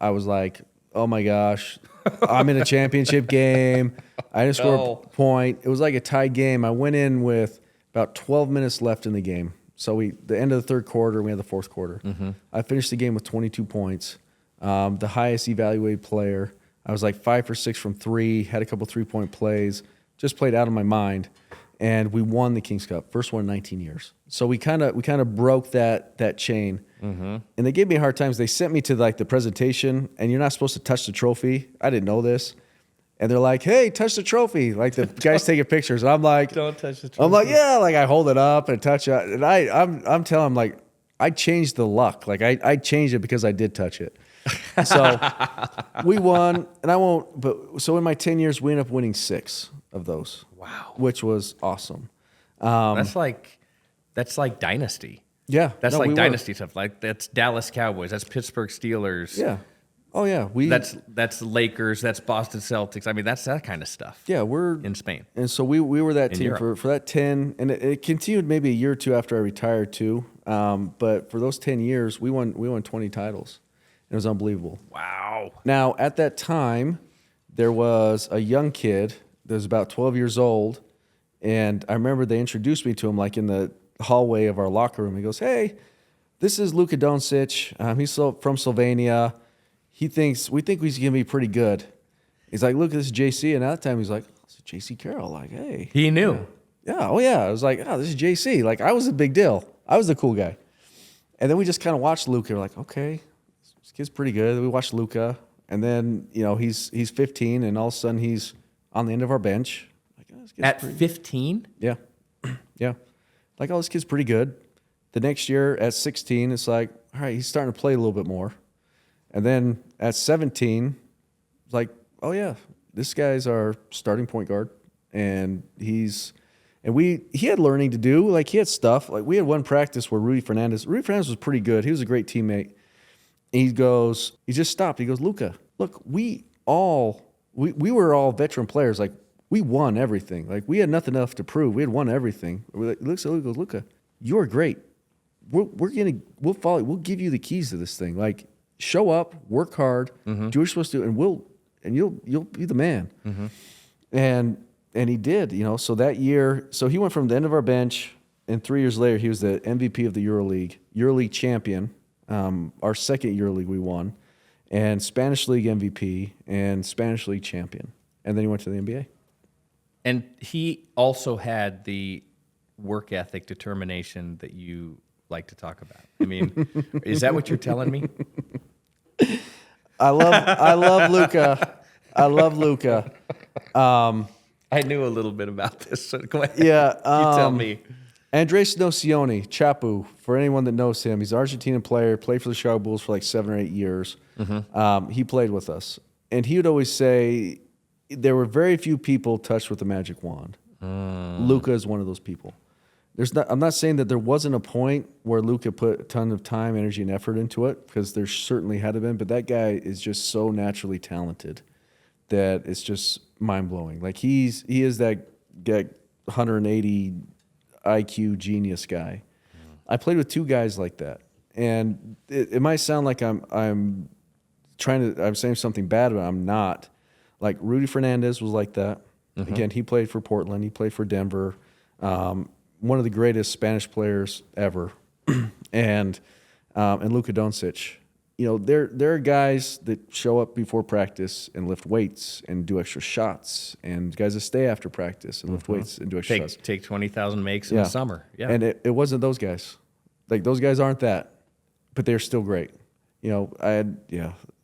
I was like, oh my gosh, I'm in a championship game. I didn't score a point. It was like a tied game. I went in with about 12 minutes left in the game. So the end of the third quarter, we had the fourth quarter. I finished the game with 22 points, the highest evaluated player. I was like 5 for 6 from three, had a couple 3-point plays, just played out of my mind, and we won the Kings Cup, first one in 19 years. So we kind of broke that chain, and they gave me a hard time. They sent me to like the presentation, and you're not supposed to touch the trophy. I didn't know this. And they're like, hey, touch the trophy. Like the guys taking pictures. And I'm like, don't touch the trophy. I'm like, yeah, like I hold it up and touch it. And I'm telling them, like, I changed the luck. Like I changed it because I did touch it. So we won, and so in my 10 years, we ended up winning 6 of those. Wow. Which was awesome. That's like dynasty. Yeah. That's no, like we dynasty stuff. Like that's Dallas Cowboys. That's Pittsburgh Steelers. Yeah. Oh yeah. That's Lakers. That's Boston Celtics. I mean, that's that kind of stuff. Yeah, we're in Spain. And so we were that In team Europe. for that 10, and it continued maybe a year or two after I retired too. But for those 10 years, we won 20 titles. It was unbelievable. Wow. Now, at that time, there was a young kid that was about 12 years old, and I remember they introduced me to him like in the hallway of our locker room. He goes, hey, this is Luka Dončić. He's from Slovenia. We think he's going to be pretty good. He's like, look, this is Jaycee. And at that time, he's like, oh, this is Jaycee Carroll. Like, hey. He knew. Yeah. Oh, yeah. I was like, oh, this is Jaycee. Like, I was a big deal. I was the cool guy. And then we just kind of watched Luka. We're like, okay, this kid's pretty good. Then we watched Luka. And then, he's 15, and all of a sudden he's on the end of our bench. Like, oh, this kid's At pretty 15? Yeah. Yeah. Like, oh, this kid's pretty good. The next year at 16, it's like, all right, he's starting to play a little bit more. And then at 17, it's like, oh yeah, this guy's our starting point guard, and he had learning to do. Like he had stuff. Like we had one practice where Rudy Fernandez was pretty good. He was a great teammate. He just stopped. He goes, Luka, look, we were all veteran players. Like we won everything. Like we had nothing else to prove. We had won everything. He looks at Luka, goes, Luka, you're great. We'll follow. We'll give you the keys to this thing. Like. Show up, work hard, do what you're supposed to do, and you'll be the man. And he did, So that year, he went from the end of our bench, and 3 years later, he was the MVP of the EuroLeague champion. Our second EuroLeague we won, and Spanish League MVP and Spanish League champion. And then he went to the NBA. And he also had the work ethic determination that you like to talk about. I mean, is that what you're telling me? I love Luka. I love Luka. I knew a little bit about this, so go ahead. Yeah. You tell me. Andres Nocioni, Chapu, for anyone that knows him, he's an Argentinian player, played for the Chicago Bulls for like 7 or 8 years. He played with us. And he would always say there were very few people touched with the magic wand. Luka is one of those people. I'm not saying that there wasn't a point where Luka put a ton of time, energy, and effort into it, because there certainly had to been, but that guy is just so naturally talented that it's just mind-blowing. Like he is that 180 IQ genius guy. I played with 2 guys like that. And it might sound like I'm saying something bad, but I'm not. Like Rudy Fernandez was like that. Again, he played for Portland, he played for Denver. One of the greatest Spanish players ever. And and Luka Dončić. There are guys that show up before practice and lift weights and do extra shots, and guys that stay after practice and lift weights and do extra shots. Take 20,000 makes in the summer. Yeah, and it wasn't those guys. Like those guys aren't that, but they're still great.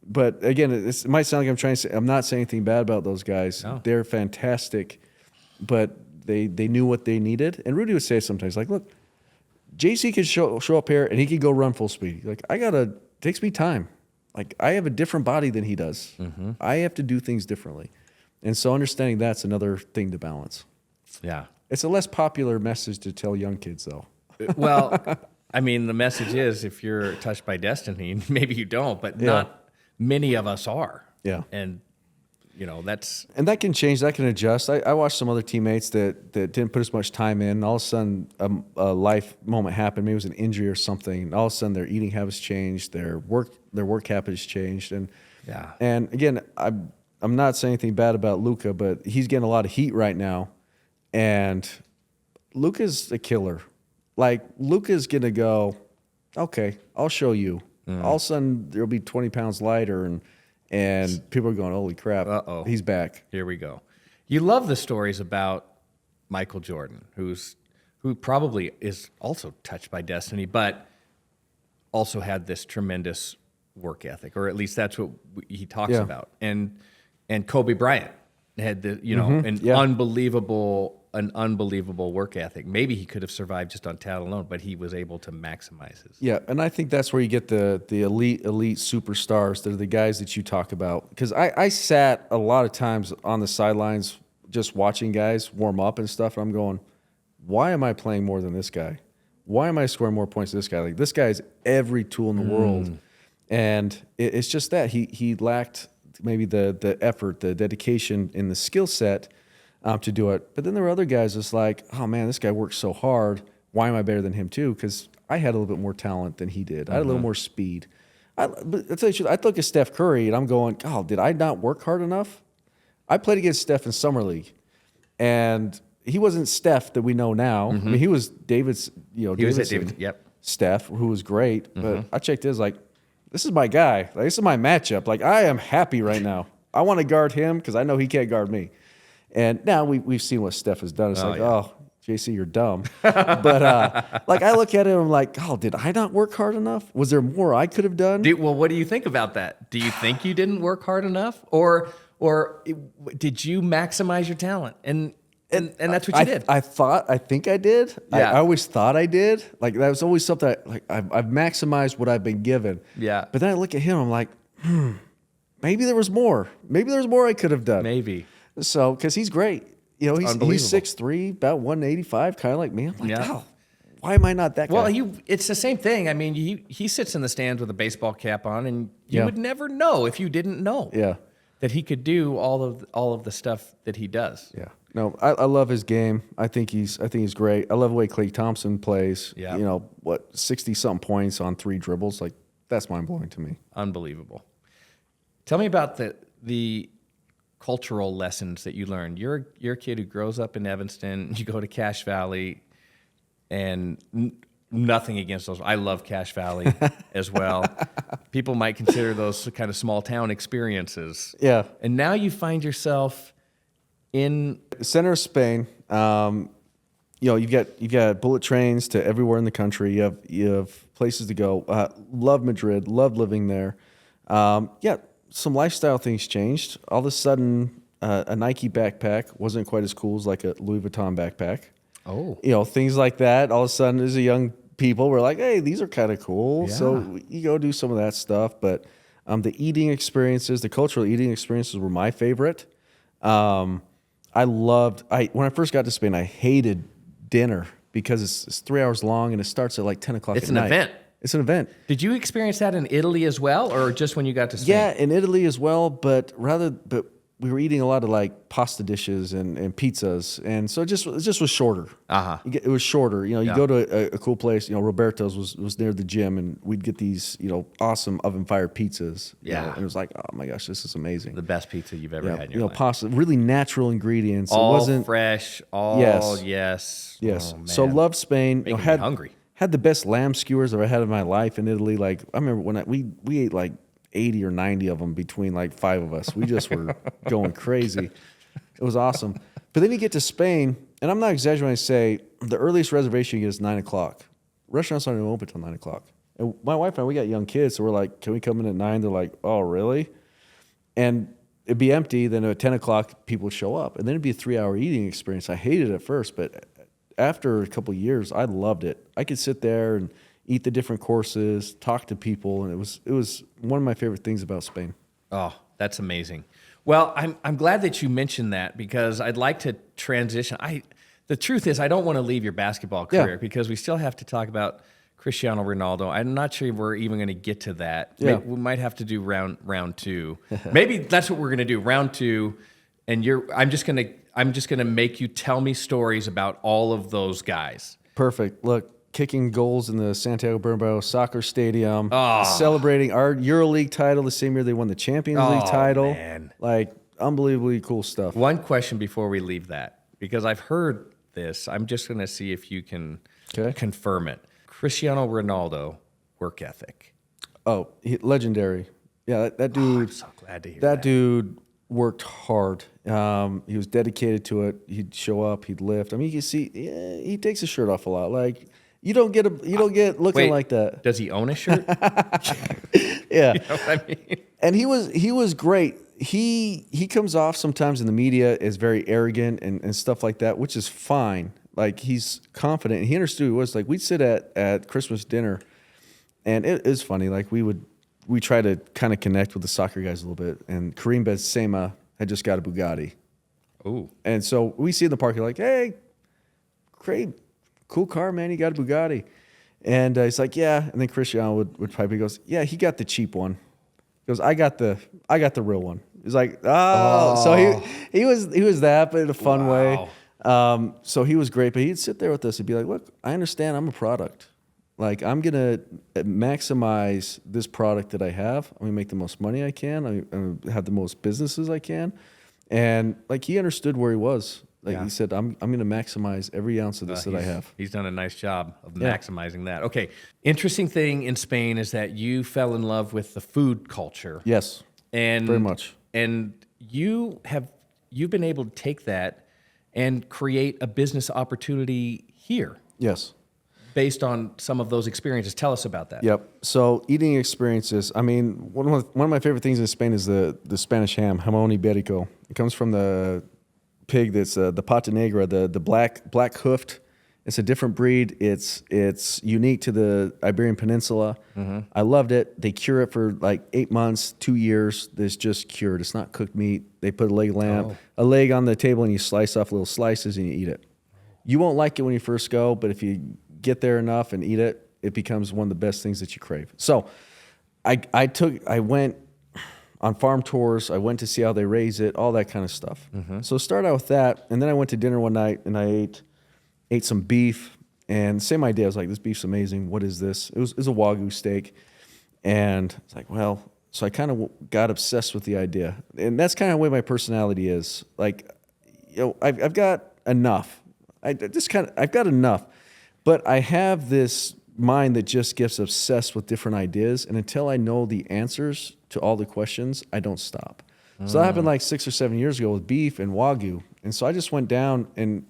But again, it might sound like I'm trying to say I'm not saying anything bad about those guys. No. They're fantastic, but they knew what they needed. And Rudy would say sometimes, like, look, Jaycee could show up here and he could go run full speed. Like, it takes me time. Like, I have a different body than he does. Mm-hmm. I have to do things differently. And so understanding that's another thing to balance. Yeah. It's a less popular message to tell young kids, though. Well, I mean, the message is if you're touched by destiny, maybe you don't, but not many of us are. Yeah. And, And that can change. That can adjust. I watched some other teammates that didn't put as much time in. And all of a sudden, a life moment happened. Maybe it was an injury or something. And all of a sudden, their eating habits changed. Their work habits changed. And again, I'm not saying anything bad about Luka, but he's getting a lot of heat right now. And Luka's a killer. Like, Luka's gonna go, okay, I'll show you. All of a sudden, there'll be 20 pounds lighter, and people are going, holy crap, he's back. Here we go. You love the stories about Michael Jordan, who probably is also touched by destiny, but also had this tremendous work ethic, or at least that's what he talks about. And Kobe Bryant had the an unbelievable work ethic. Maybe he could have survived just on talent alone, but he was able to maximize his. Yeah, and I think that's where you get the elite superstars. They're the guys that you talk about. Because I sat a lot of times on the sidelines just watching guys warm up and stuff, and I'm going, why am I playing more than this guy? Why am I scoring more points than this guy? Like, this guy has every tool in the world. And it's just that he lacked maybe the effort, the dedication, and the skill set to do it. But then there were other guys that's like, oh man, this guy works so hard. Why am I better than him too? Because I had a little bit more talent than he did. I had a little more speed. But I'll tell you the truth, I look at Steph Curry and I'm going, oh, did I not work hard enough? I played against Steph in Summer League, and he wasn't Steph that we know now. I mean, he was David's, He was at David. Yep. Steph, who was great. But I checked his, like, this is my guy. Like, this is my matchup. Like, I am happy right now. I want to guard him because I know he can't guard me. And now we've seen what Steph has done. It's Jaycee, you're dumb. But like, I look at it and I'm like, oh, did I not work hard enough? Was there more I could have done? Well, what do you think about that? Do you think you didn't work hard enough, or did you maximize your talent? And that's what you did. I think I did. Yeah. I always thought I did. Like, that was always something I've maximized what I've been given. Yeah. But then I look at him, I'm like, maybe there was more. Maybe there was more I could have done. Maybe. So, because he's great. He's 6'3", about 185, kind of like me. I'm like, oh, why am I not that guy? Well, it's the same thing. I mean, he sits in the stands with a baseball cap on, and you would never know if you didn't know that he could do all of the stuff that he does. Yeah. No, I love his game. I think he's great. I love the way Klay Thompson plays. Yeah. 60-something points on 3 dribbles. Like, that's mind-blowing to me. Unbelievable. Tell me about the cultural lessons that you learned. You're a kid who grows up in Evanston. You go to Cache Valley, and nothing against those. I love Cache Valley as well. People might consider those kind of small town experiences. Yeah. And now you find yourself in center of Spain. You've got bullet trains to everywhere in the country. You have places to go. Love Madrid. Love living there. Some lifestyle things changed. All of a sudden, a Nike backpack wasn't quite as cool as like a Louis Vuitton backpack. Oh. Things like that. All of a sudden, as a young people, we're like, hey, these are kind of cool. Yeah. So you go do some of that stuff. But the eating experiences, the cultural eating experiences were my favorite. When I first got to Spain, I hated dinner because it's 3 hours long and it starts at like 10 o'clock at night. It's an event. Did you experience that in Italy as well, or just when you got to Spain? Yeah, in Italy as well, but we were eating a lot of like pasta dishes and pizzas, and so it just was shorter. It was shorter. You go to a cool place. Roberto's was near the gym, and we'd get these awesome oven fired pizzas. And it was like, oh my gosh, this is amazing. The best pizza you've ever had in your life. Pasta, really natural ingredients. All it wasn't fresh. All yes. Yes. Oh, so loved Spain. Making me hungry. had the best lamb skewers I've ever had in my life in Italy. Like I remember when we ate like 80 or 90 of them between like 5 of us. We just were going crazy. It was awesome. But then you get to Spain, and I'm not exaggerating when I say the earliest reservation you get is 9 o'clock. Restaurants aren't even open till 9 o'clock. And my wife and I, we got young kids, so we're like, can we come in at 9? They're like, oh, really? And it'd be empty. Then at 10 o'clock, people would show up. And then it'd be a 3-hour eating experience. I hated it at first, but after a couple of years, I loved it. I could sit there and eat the different courses, talk to people, and it was one of my favorite things about Spain. Oh, that's amazing. Well, I'm glad that you mentioned that because I'd like to transition. The truth is I don't want to leave your basketball career because we still have to talk about Cristiano Ronaldo. I'm not sure we're even going to get to that. Yeah. We might have to do round 2. Maybe that's what we're going to do, round 2. And I'm just going to make you tell me stories about all of those guys. Perfect. Look, kicking goals in the Santiago Bernabeu soccer stadium, Oh. celebrating our EuroLeague title the same year they won the Champions League title. Man. Like unbelievably cool stuff. One question before we leave that, because I've heard this. I'm just going to see if you can confirm it. Cristiano Ronaldo, work ethic. Oh, legendary. Yeah, that dude. I'm so glad to hear That dude worked hard. He was dedicated to it. He'd show up. He'd lift. I mean, you can see he takes his shirt off a lot. Like you don't get looking Wait, like that. Does he own a shirt? Yeah, You know what I mean? and he was great. He comes off sometimes in the media as very arrogant and stuff like that, which is fine. Like he's confident. And he understood who he was. Like we'd sit at Christmas dinner, and it is funny. Like we try to kind of connect with the soccer guys a little bit. And Karim Benzema had just got a Bugatti. Ooh. And so we see in the park, you're like, hey, great, cool car, man. You got a Bugatti. And he's like, yeah. And then Cristiano would pipe. He goes, yeah, he got the cheap one. He goes, I got the real one. He's like, oh. So he was that, but in a fun way. So he was great. But he'd sit there with us and be like, look, I understand I'm a product. Like, I'm going to maximize this product that I have. I'm going to make the most money I can. I'm going to have the most businesses I can. And, like, he understood where he was. Like, he said, I'm going to maximize every ounce of this that I have. He's done a nice job of maximizing that. Okay. Interesting thing in Spain is that you fell in love with the food culture. Yes, And very much. And you've been able to take that and create a business opportunity here Yes. based on some of those experiences. Tell us about that. Yep. So eating experiences. I mean, one of my favorite things in Spain is the Spanish ham, jamón ibérico. It comes from the pig that's the pata negra, the black hoofed. It's a different breed. It's unique to the Iberian Peninsula. Mm-hmm. I loved it. They cure it for like 8 months, 2 years. It's just cured. It's not cooked meat. They put a leg on the table, and you slice off little slices and you eat it. You won't like it when you first go, but if you get there enough and eat it, it becomes one of the best things that you crave. So I went on farm tours. I went to see how they raise it, all that kind of stuff. Mm-hmm. So start out with that, and then I went to dinner one night and I ate some beef, and same idea. I was like, this beef's amazing. What is this? It was a Wagyu steak, and it's like, well, so I kind of got obsessed with the idea, and that's kind of the way my personality is. Like, I've got enough. I've got enough, but I have this mind that just gets obsessed with different ideas, and until I know the answers to all the questions, I don't stop. So that happened like 6 or 7 years ago with beef and Wagyu, and so I just went down and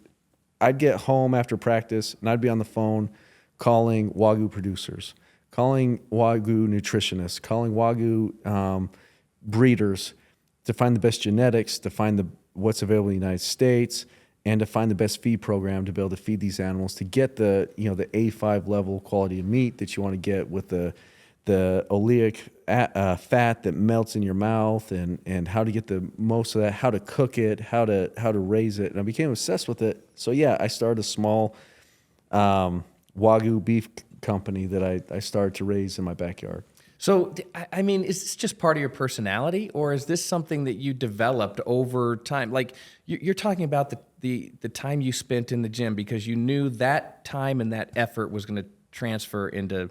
I'd get home after practice and I'd be on the phone calling Wagyu producers, calling Wagyu nutritionists, calling Wagyu breeders to find the best genetics, to find what's available in the United States, and to find the best feed program to be able to feed these animals to get the A5 level quality of meat that you want to get with the oleic fat that melts in your mouth, and how to get the most of that, how to cook it, how to raise it. And I became obsessed with it. So yeah, I started a small Wagyu beef company that I started to raise in my backyard. So, I mean, is this just part of your personality, or is this something that you developed over time? Like, you're talking about the time you spent in the gym because you knew that time and that effort was going to transfer into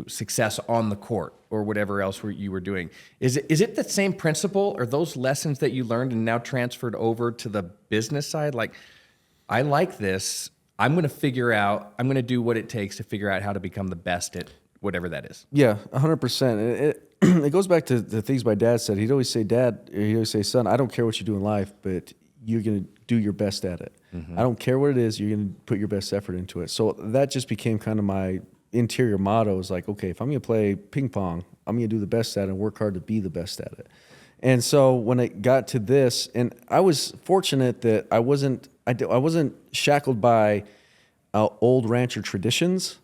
success on the court or whatever else you were doing. Is it the same principle, or those lessons that you learned and now transferred over to the business side? Like, I like this. I'm going to do what it takes to figure out how to become the best at whatever that is. Yeah, 100%. It goes back to the things my dad said. He'd always say, son, I don't care what you do in life, but you're going to do your best at it. I don't care what it is. You're going to put your best effort into it. So that just became kind of my interior motto, is like, okay, if I'm going to play ping pong, I'm going to do the best at it and work hard to be the best at it. And so when it got to this, and I was fortunate that I wasn't shackled by old rancher traditions.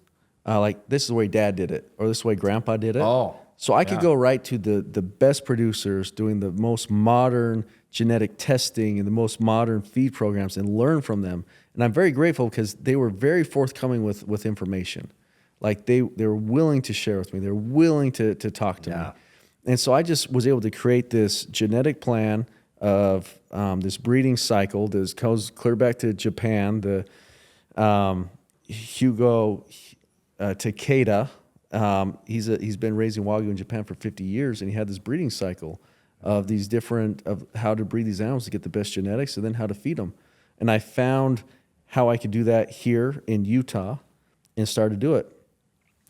Like, this is the way Dad did it, or this is the way Grandpa did it. Oh, so I could go right to the best producers doing the most modern genetic testing and the most modern feed programs and learn from them. And I'm very grateful because they were very forthcoming with information. Like, they were willing to share with me. They're willing to talk to me. And so I just was able to create this genetic plan of this breeding cycle that goes clear back to Japan. The Hugo Takeda, he's been raising Wagyu in Japan for 50 years, and he had this breeding cycle of these of how to breed these animals to get the best genetics, and then how to feed them. And I found how I could do that here in Utah, and started to do it.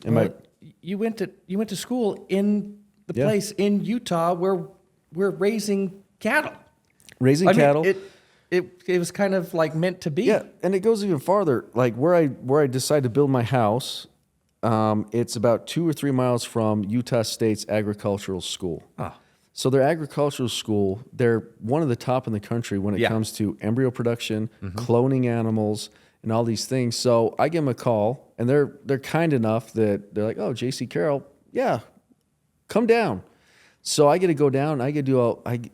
And you went to school in the place in Utah where we're raising cattle. Raising cattle. It was kind of like meant to be. Yeah, and it goes even farther. Like, where I decided to build my house, it's about 2 or 3 miles from Utah State's agricultural school. So their agricultural school, they're one of the top in the country when it comes to embryo production, cloning animals, and all these things. So I give them a call, and they're kind enough that they're like, "Oh, Jaycee Carroll, yeah, come down." So I get to go down. I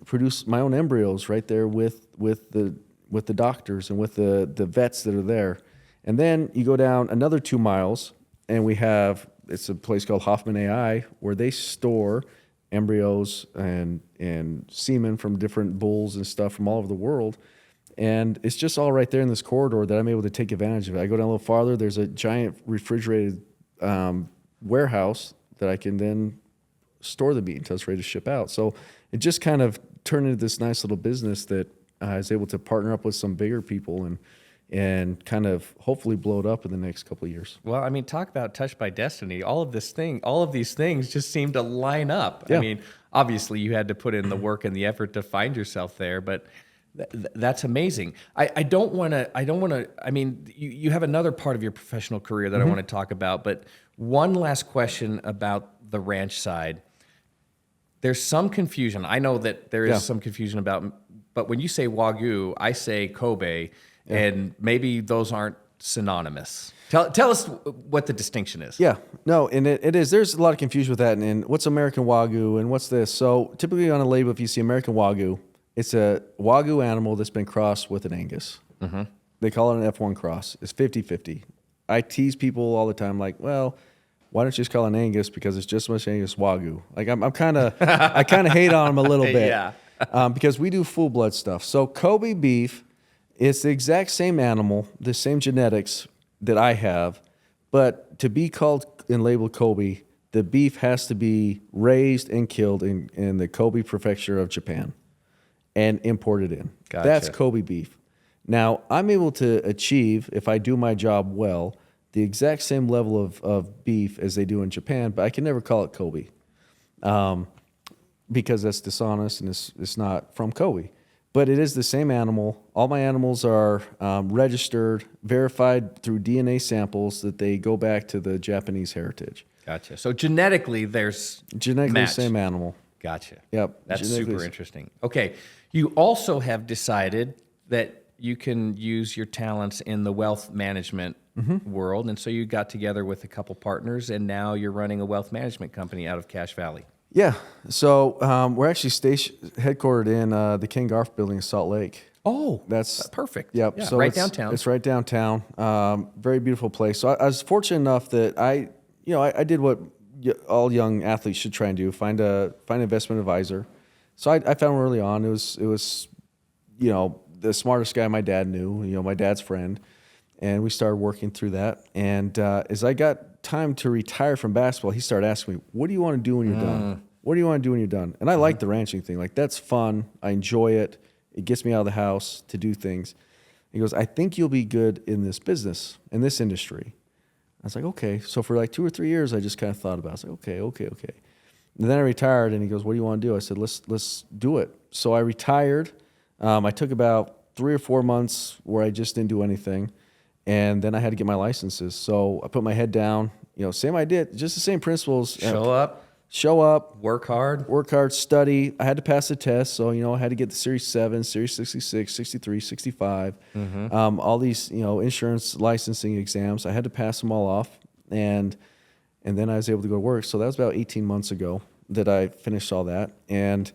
produce my own embryos right there with the doctors and with the vets that are there. And then you go down another 2 miles, and it's a place called Hoffman AI, where they store embryos and semen from different bulls and stuff from all over the world. And it's just all right there in this corridor that I'm able to take advantage of it. I go down a little farther. There's a giant refrigerated warehouse that I can then store the meat until it's ready to ship out. So it just kind of turned into this nice little business that I was able to partner up with some bigger people and kind of hopefully blow it up in the next couple of years. Well, I mean, talk about touched by destiny. All of these things just seem to line up. Yeah. I mean, obviously you had to put in the work and the effort to find yourself there, but that's amazing. I mean, you have another part of your professional career that I want to talk about, but one last question about the ranch side. There's some confusion. I know that there is some confusion about, but when you say Wagyu, I say Kobe, and maybe those aren't synonymous. Tell us what the distinction is. Yeah, no, and it is. There's a lot of confusion with that, and what's American Wagyu and what's this? So typically on a label, if you see American Wagyu, it's a Wagyu animal that's been crossed with an Angus. They call it an F1 cross. It's 50-50. I tease people all the time, like, well, why don't you just call it an Angus, because it's just as much Angus Wagyu. Like, I kind of hate on them a little bit, because we do full blood stuff. So Kobe beef, it's the exact same animal, the same genetics that I have, but to be called and labeled Kobe, the beef has to be raised and killed in the Kobe prefecture of Japan and imported in. Gotcha. That's Kobe beef. Now, I'm able to achieve, if I do my job well, the exact same level of beef as they do in Japan, but I can never call it Kobe because that's dishonest and it's not from Kobe. But it is the same animal. All my animals are registered, verified through DNA samples that they go back to the Japanese heritage. Gotcha. So genetically, there's Genetically, match. same animal. Gotcha. Yep. That's Genetically super interesting. Okay. You also have decided that you can use your talents in the wealth management world. And so you got together with a couple partners, and now you're running a wealth management company out of Cache Valley. Yeah. So we're actually headquartered in the Ken Garf building in Salt Lake. Oh, that's perfect. Yep. Yeah, so right downtown. It's right downtown. Very beautiful place. So I was fortunate enough that I did what all young athletes should try and do: find an investment advisor. So I found one early on. It was the smartest guy my dad knew. My dad's friend, and we started working through that. And as I got time to retire from basketball, he started asking me, "What do you want to do when you're done? What do you want to do when you're done?" And I like the ranching thing. Like, that's fun. I enjoy it. It gets me out of the house to do things. He goes, I think you'll be good in this business, in this industry. I was like, okay. So for like 2 or 3 years, I just kind of thought about it. I was like, okay. And then I retired, and he goes, what do you want to do? I said, let's do it. So I retired. I took about 3 or 4 months where I just didn't do anything. And then I had to get my licenses. So I put my head down, same idea, just the same principles. Show up, work hard, study. I had to pass the test. So, I had to get the Series 7, Series 66, 63, 65, all these, insurance licensing exams. I had to pass them all off. And then I was able to go to work. So that was about 18 months ago that I finished all that. And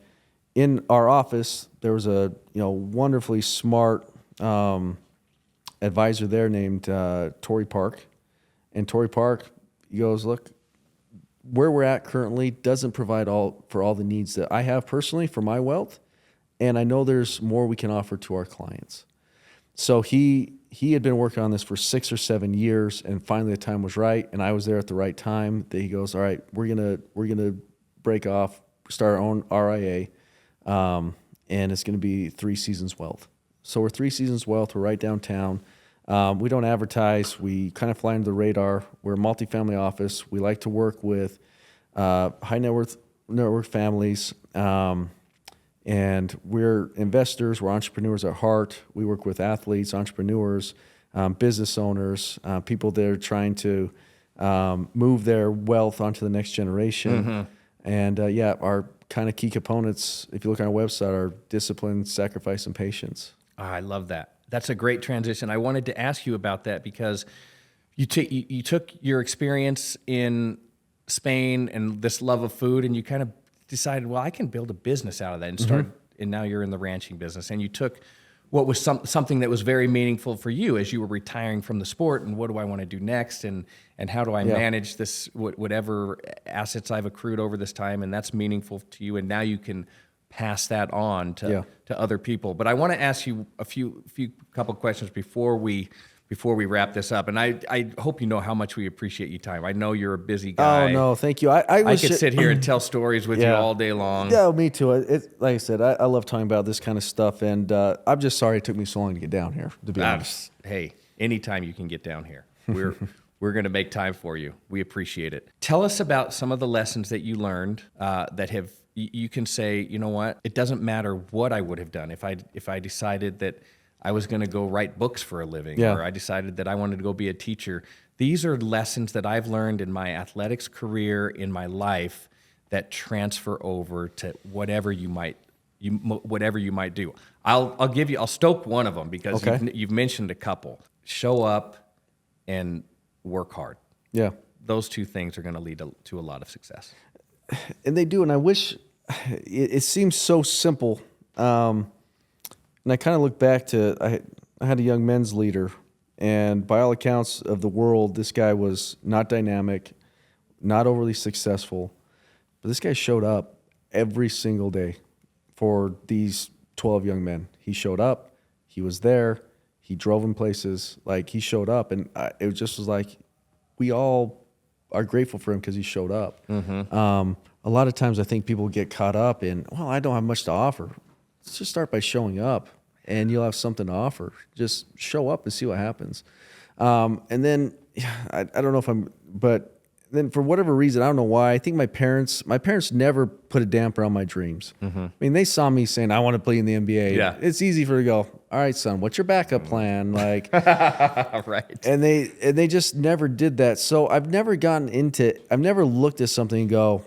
in our office, there was a, wonderfully smart advisor there named Torrey Park. And Torrey Park, he goes, look, where we're at currently doesn't provide for all the needs that I have personally for my wealth. And I know there's more we can offer to our clients. So he had been working on this for 6 or 7 years, and finally the time was right. And I was there at the right time that he goes, all right, we're going to break off, start our own RIA. And it's going to be 3 Seasons Wealth. So we're 3 Seasons Wealth. We're right downtown. We don't advertise. We kind of fly under the radar. We're a multifamily office. We like to work with high net worth families, and we're investors. We're entrepreneurs at heart. We work with athletes, entrepreneurs, business owners, people that are trying to move their wealth onto the next generation. And our kind of key components, if you look on our website, are discipline, sacrifice, and patience. Oh, I love that. That's a great transition. I wanted to ask you about that because you took your experience in Spain and this love of food, and you kind of decided, well, I can build a business out of that, and start. And now you're in the ranching business, and you took what was something that was very meaningful for you as you were retiring from the sport, and what do I want to do next, and how do I manage this whatever assets I've accrued over this time, and that's meaningful to you, and now you can pass that on to other people. But I want to ask you a couple questions before we wrap this up. And I hope you know how much we appreciate your time. I know you're a busy guy. Oh, no, thank you. I could sit here and tell stories with you all day long. Yeah, me too. Like I said, I love talking about this kind of stuff, and I'm just sorry it took me so long to get down here, to be honest. Hey, anytime you can get down here, we're going to make time for you. We appreciate it. Tell us about some of the lessons that you learned that have, you can say, you know what, it doesn't matter what I would have done if I decided that I was going to go write books for a living, or I decided that I wanted to go be a teacher. These are lessons that I've learned in my athletics career, in my life, that transfer over to whatever you might do. I'll stoke one of them because you've mentioned a couple. Show up and work hard. Yeah. Those 2 things are going to lead to a lot of success. And they do, and I wish it seems so simple. And I kind of look back to I had a young men's leader, and by all accounts of the world, this guy was not dynamic, not overly successful, but this guy showed up every single day for these 12 young men. He showed up, he was there, he drove them places, like he showed up, and it just was like we all are grateful for him because he showed up. A lot of times I think people get caught up in, well, I don't have much to offer. Let's just start by showing up, and you'll have something to offer. Just show up and see what happens. And then I don't know but then for whatever reason, I don't know why, I think my parents never put a damper on my dreams. I mean, they saw me saying, I want to play in the NBA. Yeah. It's easy for them to go, all right, son, what's your backup plan? Like, right. And they just never did that. So I've never looked at something and go,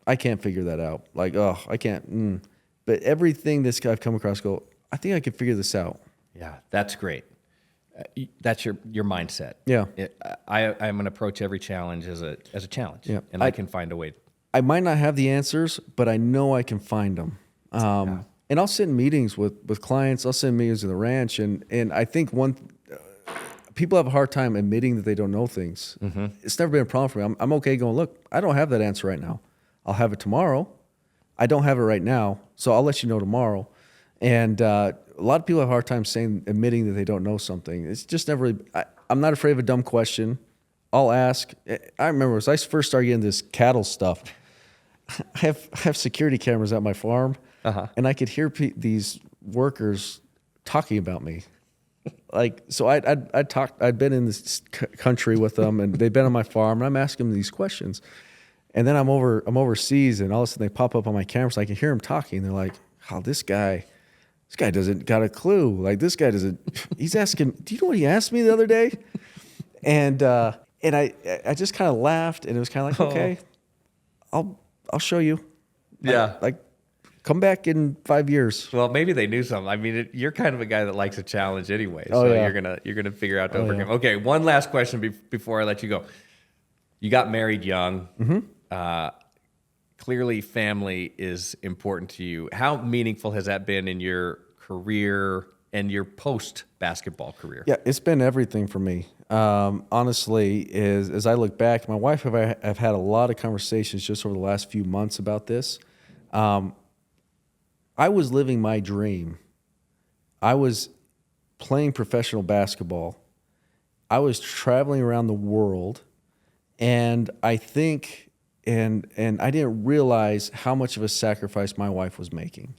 I can't figure that out. Like, oh, I can't. But everything this guy I've come across, go, I think I can figure this out. Yeah, that's great. That's your mindset. Yeah. I'm going to approach every challenge as a challenge, and I can find a way. I might not have the answers, but I know I can find them. And I'll sit in meetings with clients. I'll sit in meetings in the ranch, and I think people have a hard time admitting that they don't know things. It's never been a problem for me. I'm okay going, look, I don't have that answer right now. I'll have it tomorrow. I don't have it right now, so I'll let you know tomorrow. And a lot of people have a hard time admitting that they don't know something. It's just never really, I'm not afraid of a dumb question. I'll ask. I remember as I first started getting this cattle stuff, I have security cameras at my farm, and I could hear these workers talking about me. Like, so I'd been in this country with them, and they've been on my farm, and I'm asking them these questions. And then I'm overseas, and all of a sudden they pop up on my camera, so I can hear them talking. They're like, "Oh, this guy doesn't got a clue. Like, this guy doesn't." He's asking, "Do you know what he asked me the other day?" And I just kind of laughed, and it was kind of like, "Okay, I'll show you." Yeah. Like, come back in 5 years. Well, maybe they knew something. I mean, you're kind of a guy that likes a challenge anyway, so yeah. you're gonna figure out to overcome. Yeah. Okay, one last question before I let you go. You got married young. Clearly, family is important to you. How meaningful has that been in your career and your post-basketball career? Yeah, it's been everything for me. Honestly, as I look back, my wife and I have had a lot of conversations just over the last few months about this. I was living my dream. I was playing professional basketball. I was traveling around the world, and I think, and I didn't realize how much of a sacrifice my wife was making.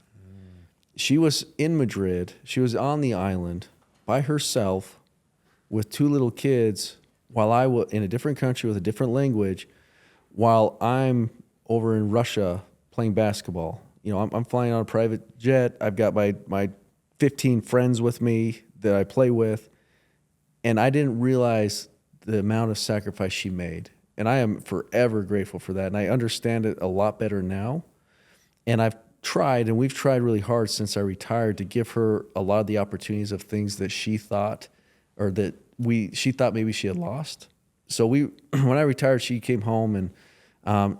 She was in Madrid. She was on the island by herself with 2 little kids, while I was in a different country with a different language, while I'm over in Russia playing basketball. You know, I'm flying on a private jet. I've got my 15 friends with me that I play with, and I didn't realize the amount of sacrifice she made. And I am forever grateful for that. And I understand it a lot better now. And we've tried really hard since I retired to give her a lot of the opportunities of things that she thought, or that she thought maybe she had lost. So when I retired, she came home, and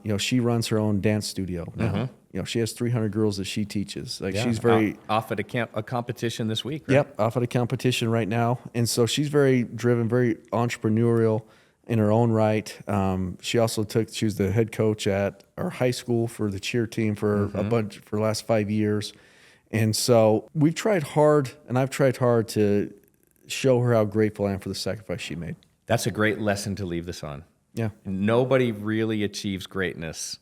you know, she runs her own dance studio now. You know, she has 300 girls that she teaches. Like, she's very off at a competition this week. Right? Yep, off at a competition right now, and so she's very driven, very entrepreneurial in her own right. She was the head coach at our high school for the cheer team for for the last 5 years, and so we've tried hard, and I've tried hard to show her how grateful I am for the sacrifice she made. That's a great lesson to leave this on. Yeah, nobody really achieves greatness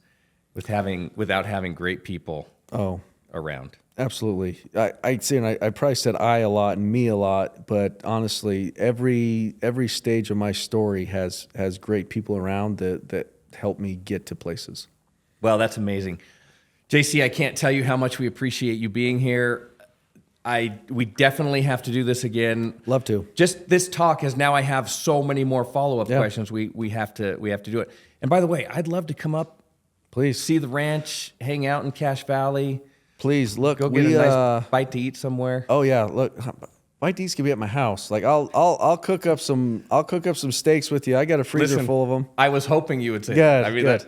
without having great people around. Absolutely. I'd say, and I probably said I a lot and me a lot, but honestly, every stage of my story has great people around that help me get to places. Well, that's amazing. Jaycee, I can't tell you how much we appreciate you being here. We definitely have to do this again. Love to. Just this talk, as now I have so many more follow-up questions. We have to do it. And by the way, I'd love to come up, please, see the ranch, hang out in Cache Valley. Please, look, go get a nice bite to eat somewhere. Oh yeah, look, bite to eats can be at my house. Like, I'll cook up some steaks with you. I got a freezer full of them. I was hoping you would say that. I mean, good.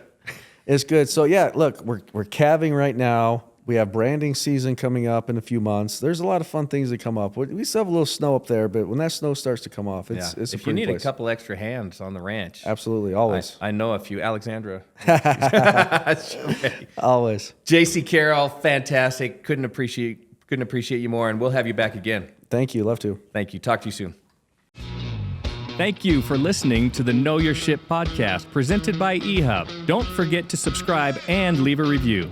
It's good. So yeah, look, we're calving right now. We have branding season coming up in a few months. There's a lot of fun things that come up. We still have a little snow up there, but when that snow starts to come off, it's a pretty if you need place. a couple extra hands on the ranch. Absolutely, always. I know a few. Alexandra. Always. Jaycee Carroll, fantastic. Couldn't appreciate you more, and we'll have you back again. Thank you. Love to. Thank you. Talk to you soon. Thank you for listening to the Know Your Ship podcast presented by eHub. Don't forget to subscribe and leave a review.